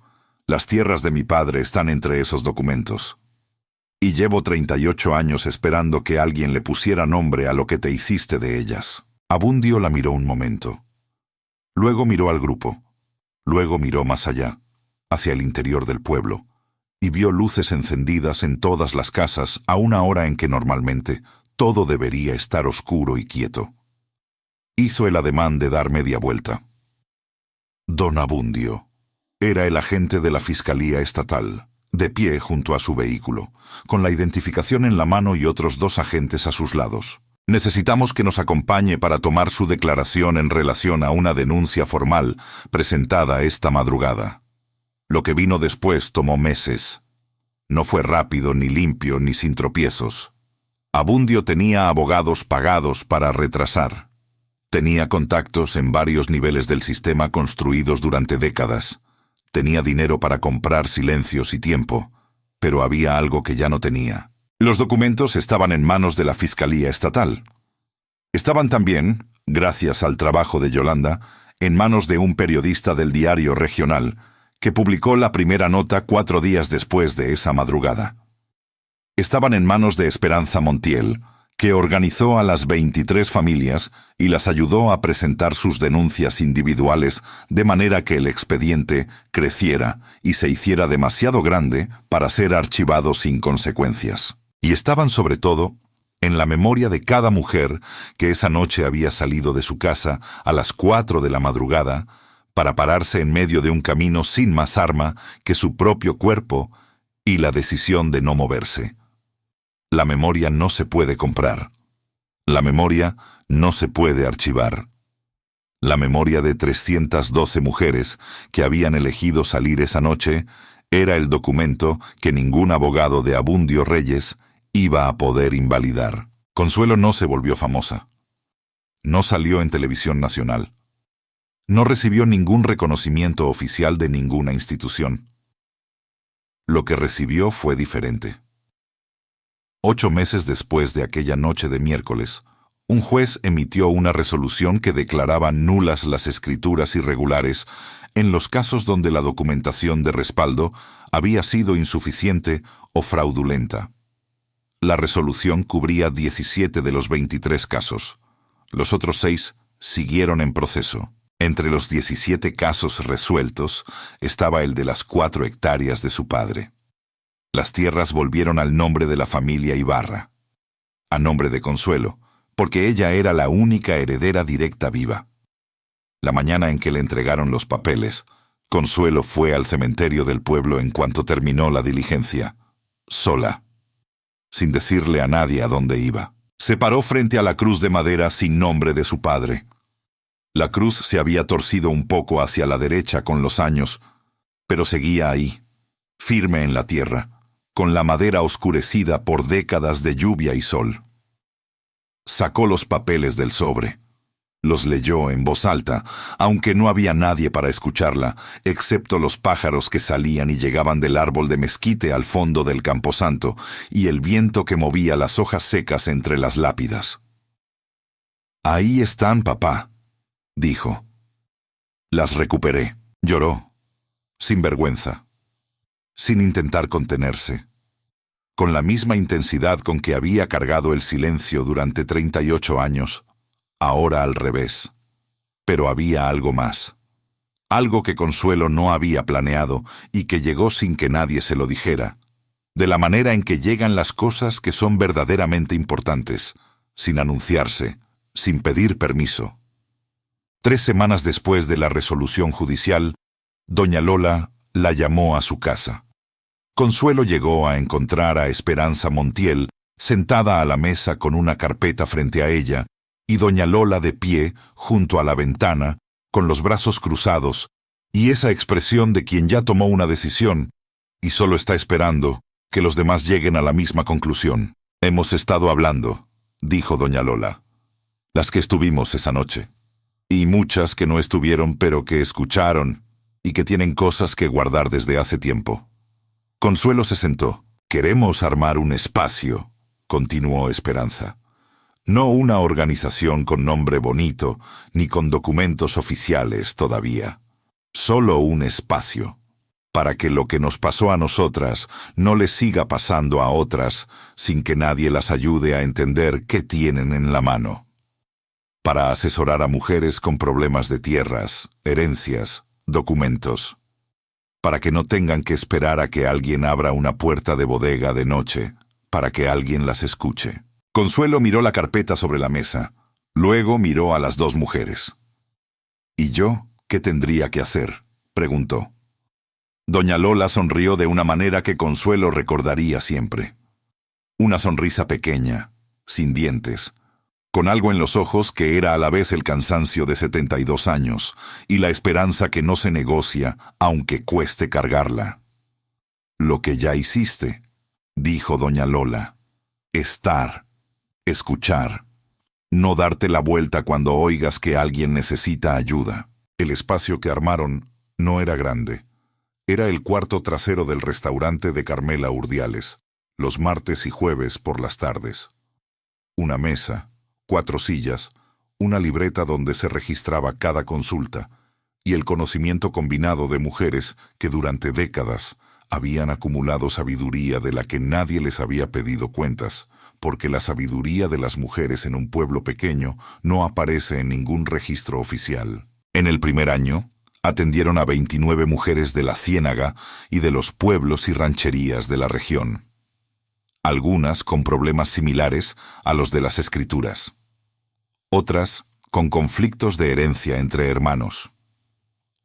«Las tierras de mi padre están entre esos documentos. Y llevo 38 años esperando que alguien le pusiera nombre a lo que te hiciste de ellas». Abundio la miró un momento. Luego miró al grupo. Luego miró más allá, hacia el interior del pueblo, y vio luces encendidas en todas las casas a una hora en que normalmente todo debería estar oscuro y quieto. Hizo el ademán de dar media vuelta. Don Abundio era el agente de la Fiscalía Estatal, de pie junto a su vehículo, con la identificación en la mano y otros 2 agentes a sus lados. «Necesitamos que nos acompañe para tomar su declaración en relación a una denuncia formal presentada esta madrugada. Lo que vino después tomó meses. No fue rápido, ni limpio, ni sin tropiezos. Abundio tenía abogados pagados para retrasar. Tenía contactos en varios niveles del sistema construidos durante décadas. Tenía dinero para comprar silencios y tiempo, pero había algo que ya no tenía. Los documentos estaban en manos de la Fiscalía Estatal. Estaban también, gracias al trabajo de Yolanda, en manos de un periodista del diario regional, que publicó la primera nota 4 días después de esa madrugada. Estaban en manos de Esperanza Montiel, que organizó a las 23 familias y las ayudó a presentar sus denuncias individuales de manera que el expediente creciera y se hiciera demasiado grande para ser archivado sin consecuencias. Y estaban sobre todo en la memoria de cada mujer que esa noche había salido de su casa a las 4 de la madrugada para pararse en medio de un camino sin más arma que su propio cuerpo y la decisión de no moverse. La memoria no se puede comprar. La memoria no se puede archivar. La memoria de 312 mujeres que habían elegido salir esa noche era el documento que ningún abogado de Abundio Reyes iba a poder invalidar. Consuelo no se volvió famosa. No salió en televisión nacional. No recibió ningún reconocimiento oficial de ninguna institución. Lo que recibió fue diferente. 8 meses después de aquella noche de miércoles, un juez emitió una resolución que declaraba nulas las escrituras irregulares en los casos donde la documentación de respaldo había sido insuficiente o fraudulenta. La resolución cubría 17 de los 23 casos. Los otros 6 siguieron en proceso. Entre los 17 casos resueltos estaba el de las 4 hectáreas de su padre. Las tierras volvieron al nombre de la familia Ibarra, a nombre de Consuelo, porque ella era la única heredera directa viva. La mañana en que le entregaron los papeles, Consuelo fue al cementerio del pueblo en cuanto terminó la diligencia, sola, sin decirle a nadie a dónde iba. Se paró frente a la cruz de madera sin nombre de su padre. La cruz se había torcido un poco hacia la derecha con los años, pero seguía ahí, firme en la tierra, con la madera oscurecida por décadas de lluvia y sol. Sacó los papeles del sobre. Los leyó en voz alta, aunque no había nadie para escucharla, excepto los pájaros que salían y llegaban del árbol de mezquite al fondo del camposanto, y el viento que movía las hojas secas entre las lápidas. «Ahí están, papá», dijo. «Las recuperé». Lloró, sin vergüenza, sin intentar contenerse, con la misma intensidad con que había cargado el silencio durante 38 años. Ahora al revés. Pero había algo más. Algo que Consuelo no había planeado y que llegó sin que nadie se lo dijera. De la manera en que llegan las cosas que son verdaderamente importantes, sin anunciarse, sin pedir permiso. 3 semanas después de la resolución judicial, doña Lola la llamó a su casa. Consuelo llegó a encontrar a Esperanza Montiel sentada a la mesa con una carpeta frente a ella, y doña Lola de pie, junto a la ventana, con los brazos cruzados, y esa expresión de quien ya tomó una decisión, y solo está esperando que los demás lleguen a la misma conclusión. «Hemos estado hablando», dijo doña Lola, «las que estuvimos esa noche, y muchas que no estuvieron pero que escucharon, y que tienen cosas que guardar desde hace tiempo». Consuelo se sentó. «Queremos armar un espacio», continuó Esperanza. «No una organización con nombre bonito, ni con documentos oficiales todavía. Solo un espacio, para que lo que nos pasó a nosotras no les siga pasando a otras, sin que nadie las ayude a entender qué tienen en la mano. Para asesorar a mujeres con problemas de tierras, herencias, documentos. Para que no tengan que esperar a que alguien abra una puerta de bodega de noche, para que alguien las escuche». Consuelo miró la carpeta sobre la mesa. Luego miró a las 2 mujeres. «¿Y yo qué tendría que hacer?», preguntó. Doña Lola sonrió de una manera que Consuelo recordaría siempre. Una sonrisa pequeña, sin dientes, con algo en los ojos que era a la vez el cansancio de 72 años y la esperanza que no se negocia, aunque cueste cargarla. «Lo que ya hiciste», dijo doña Lola. «Estar. Escuchar. No darte la vuelta cuando oigas que alguien necesita ayuda». El espacio que armaron no era grande. Era el cuarto trasero del restaurante de Carmela Urdiales, los martes y jueves por las tardes. Una mesa, 4 sillas, una libreta donde se registraba cada consulta, y el conocimiento combinado de mujeres que durante décadas habían acumulado sabiduría de la que nadie les había pedido cuentas, porque la sabiduría de las mujeres en un pueblo pequeño no aparece en ningún registro oficial. En el primer año, atendieron a 29 mujeres de la Ciénaga y de los pueblos y rancherías de la región. Algunas con problemas similares a los de las escrituras. Otras con conflictos de herencia entre hermanos.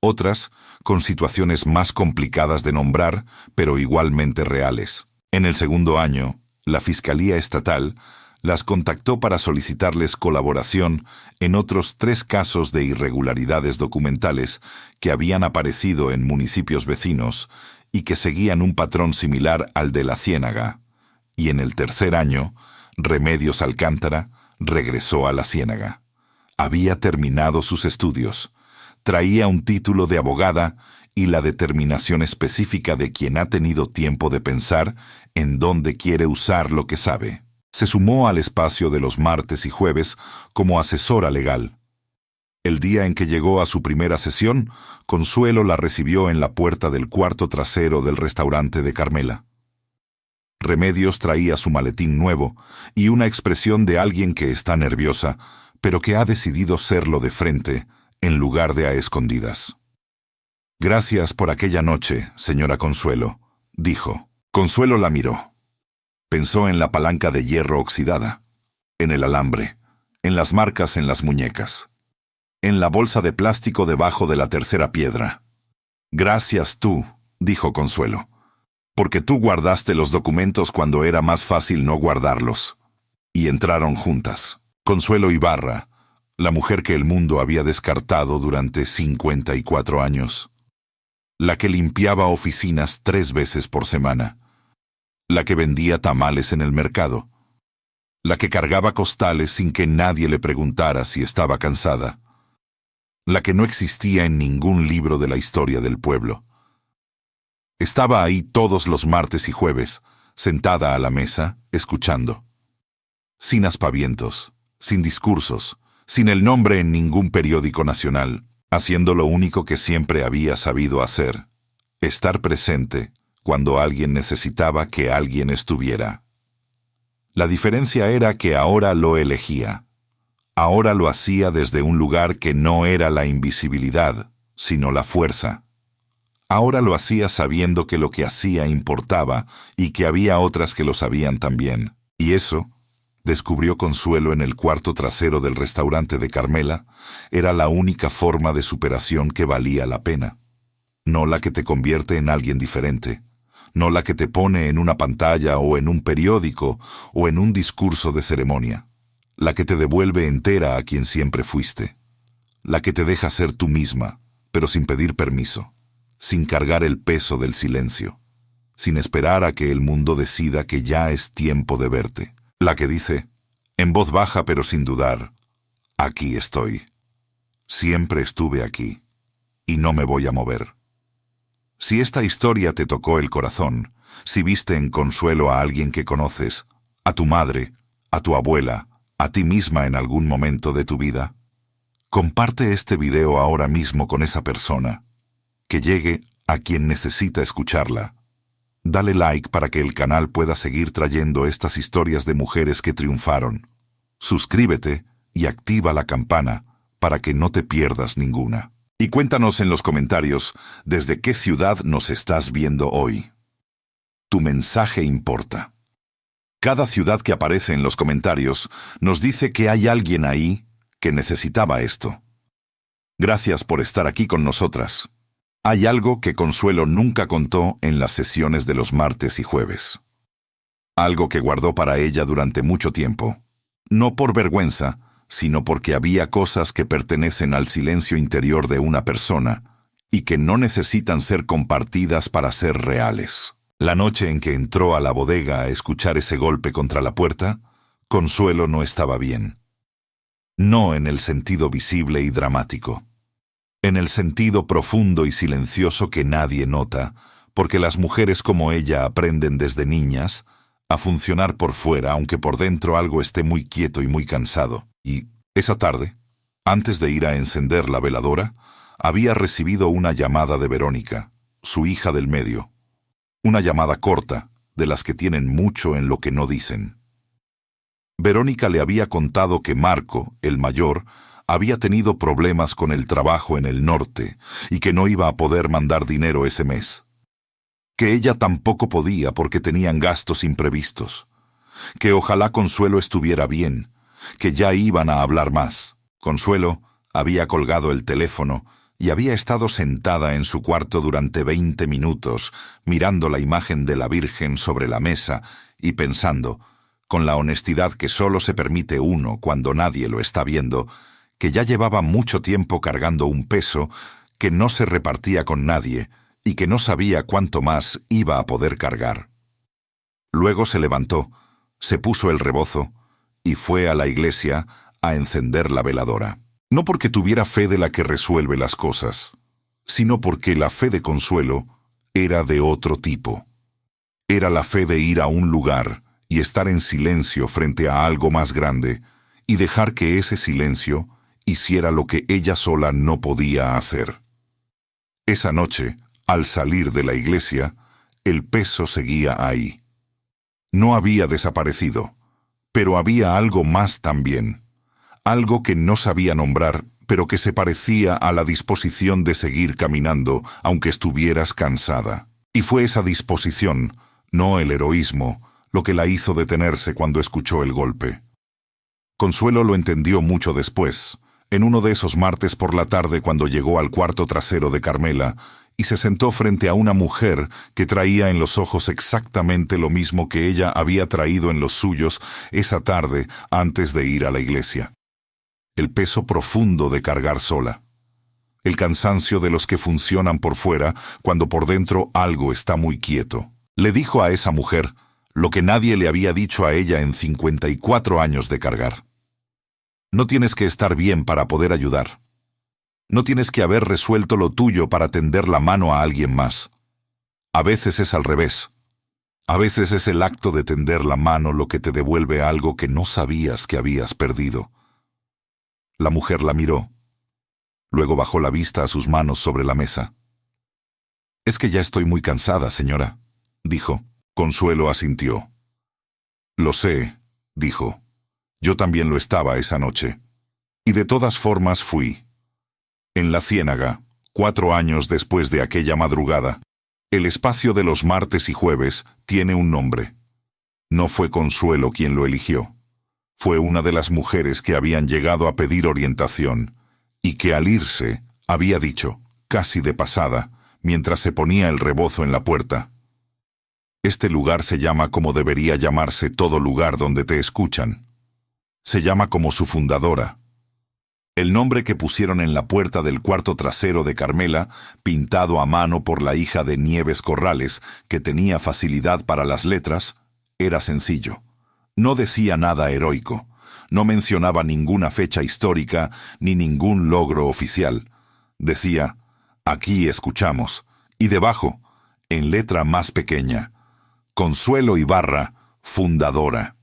Otras con situaciones más complicadas de nombrar, pero igualmente reales. En el segundo año, la Fiscalía Estatal las contactó para solicitarles colaboración en otros 3 casos de irregularidades documentales que habían aparecido en municipios vecinos y que seguían un patrón similar al de la Ciénaga. Y en el tercer año, Remedios Alcántara regresó a la Ciénaga. Había terminado sus estudios, traía un título de abogada y la determinación específica de quien ha tenido tiempo de pensar en dónde quiere usar lo que sabe. Se sumó al espacio de los martes y jueves como asesora legal. El día en que llegó a su primera sesión, Consuelo la recibió en la puerta del cuarto trasero del restaurante de Carmela. Remedios traía su maletín nuevo y una expresión de alguien que está nerviosa, pero que ha decidido serlo de frente, en lugar de a escondidas. «Gracias por aquella noche, señora Consuelo», dijo. Consuelo la miró. Pensó en la palanca de hierro oxidada, en el alambre, en las marcas en las muñecas, en la bolsa de plástico debajo de la tercera piedra. «Gracias tú», dijo Consuelo, «porque tú guardaste los documentos cuando era más fácil no guardarlos». Y entraron juntas. Consuelo Ibarra, la mujer que el mundo había descartado durante 54 años. La que limpiaba oficinas 3 veces por semana. La que vendía tamales en el mercado. La que cargaba costales sin que nadie le preguntara si estaba cansada. La que no existía en ningún libro de la historia del pueblo. Estaba ahí todos los martes y jueves, sentada a la mesa, escuchando. Sin aspavientos, sin discursos, sin el nombre en ningún periódico nacional, haciendo lo único que siempre había sabido hacer: estar presente cuando alguien necesitaba que alguien estuviera. La diferencia era que ahora lo elegía. Ahora lo hacía desde un lugar que no era la invisibilidad, sino la fuerza. Ahora lo hacía sabiendo que lo que hacía importaba y que había otras que lo sabían también. Y eso, descubrió Consuelo en el cuarto trasero del restaurante de Carmela, era la única forma de superación que valía la pena. No la que te convierte en alguien diferente, no la que te pone en una pantalla o en un periódico o en un discurso de ceremonia. La que te devuelve entera a quien siempre fuiste. La que te deja ser tú misma, pero sin pedir permiso, sin cargar el peso del silencio, sin esperar a que el mundo decida que ya es tiempo de verte. La que dice, en voz baja pero sin dudar, aquí estoy. Siempre estuve aquí, y no me voy a mover. Si esta historia te tocó el corazón, si viste en Consuelo a alguien que conoces, a tu madre, a tu abuela, a ti misma en algún momento de tu vida, comparte este video ahora mismo con esa persona, que llegue a quien necesita escucharla. Dale like para que el canal pueda seguir trayendo estas historias de mujeres que triunfaron. Suscríbete y activa la campana para que no te pierdas ninguna. Y cuéntanos en los comentarios desde qué ciudad nos estás viendo hoy. Tu mensaje importa. Cada ciudad que aparece en los comentarios nos dice que hay alguien ahí que necesitaba esto. Gracias por estar aquí con nosotras. Hay algo que Consuelo nunca contó en las sesiones de los martes y jueves. Algo que guardó para ella durante mucho tiempo. No por vergüenza, sino porque había cosas que pertenecen al silencio interior de una persona y que no necesitan ser compartidas para ser reales. La noche en que entró a la bodega a escuchar ese golpe contra la puerta, Consuelo no estaba bien. No en el sentido visible y dramático. En el sentido profundo y silencioso que nadie nota, porque las mujeres como ella aprenden desde niñas a funcionar por fuera, aunque por dentro algo esté muy quieto y muy cansado. Y esa tarde, antes de ir a encender la veladora, había recibido una llamada de Verónica, su hija del medio. Una llamada corta, de las que tienen mucho en lo que no dicen. Verónica le había contado que Marco, el mayor, había tenido problemas con el trabajo en el norte y que no iba a poder mandar dinero ese mes. Que ella tampoco podía porque tenían gastos imprevistos. Que ojalá Consuelo estuviera bien, que ya iban a hablar más. Consuelo había colgado el teléfono y había estado sentada en su cuarto durante 20 minutos, mirando la imagen de la Virgen sobre la mesa y pensando, con la honestidad que solo se permite uno cuando nadie lo está viendo, que ya llevaba mucho tiempo cargando un peso que no se repartía con nadie y que no sabía cuánto más iba a poder cargar. Luego se levantó, se puso el rebozo y fue a la iglesia a encender la veladora. No porque tuviera fe de la que resuelve las cosas, sino porque la fe de Consuelo era de otro tipo. Era la fe de ir a un lugar y estar en silencio frente a algo más grande y dejar que ese silencio hiciera lo que ella sola no podía hacer. Esa noche, al salir de la iglesia, el peso seguía ahí. No había desaparecido, pero había algo más también. Algo que no sabía nombrar, pero que se parecía a la disposición de seguir caminando, aunque estuvieras cansada. Y fue esa disposición, no el heroísmo, lo que la hizo detenerse cuando escuchó el golpe. Consuelo lo entendió mucho después, en uno de esos martes por la tarde cuando llegó al cuarto trasero de Carmela y se sentó frente a una mujer que traía en los ojos exactamente lo mismo que ella había traído en los suyos esa tarde antes de ir a la iglesia. El peso profundo de cargar sola. El cansancio de los que funcionan por fuera cuando por dentro algo está muy quieto. Le dijo a esa mujer lo que nadie le había dicho a ella en 54 años de cargar. No tienes que estar bien para poder ayudar. No tienes que haber resuelto lo tuyo para tender la mano a alguien más. A veces es al revés. A veces es el acto de tender la mano lo que te devuelve algo que no sabías que habías perdido. La mujer la miró. Luego bajó la vista a sus manos sobre la mesa. «Es que ya estoy muy cansada, señora», dijo. Consuelo asintió. «Lo sé», dijo. «Yo también lo estaba esa noche. Y de todas formas fui». En la ciénaga, 4 años después de aquella madrugada, el espacio de los martes y jueves tiene un nombre. No fue Consuelo quien lo eligió. Fue una de las mujeres que habían llegado a pedir orientación y que al irse había dicho, casi de pasada, mientras se ponía el rebozo en la puerta: «Este lugar se llama como debería llamarse todo lugar donde te escuchan». Se llama como su fundadora. El nombre que pusieron en la puerta del cuarto trasero de Carmela, pintado a mano por la hija de Nieves Corrales, que tenía facilidad para las letras, era sencillo. No decía nada heroico, no mencionaba ninguna fecha histórica ni ningún logro oficial. Decía: «Aquí escuchamos», y debajo, en letra más pequeña: «Consuelo Ibarra, fundadora».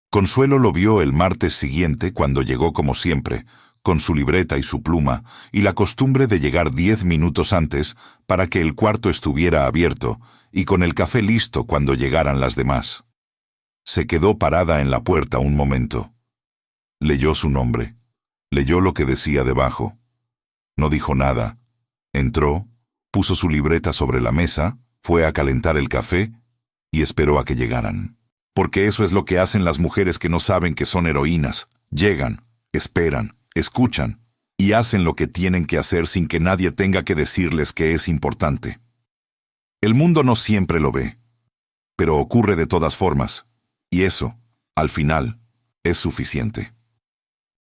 Consuelo lo vio el martes siguiente cuando llegó como siempre, con su libreta y su pluma, y la costumbre de llegar 10 minutos antes para que el cuarto estuviera abierto, y con el café listo cuando llegaran las demás. Se quedó parada en la puerta un momento. Leyó su nombre. Leyó lo que decía debajo. No dijo nada. Entró, puso su libreta sobre la mesa, fue a calentar el café y esperó a que llegaran. Porque eso es lo que hacen las mujeres que no saben que son heroínas. Llegan, esperan, escuchan y hacen lo que tienen que hacer sin que nadie tenga que decirles que es importante. El mundo no siempre lo ve, pero ocurre de todas formas, y eso, al final, es suficiente.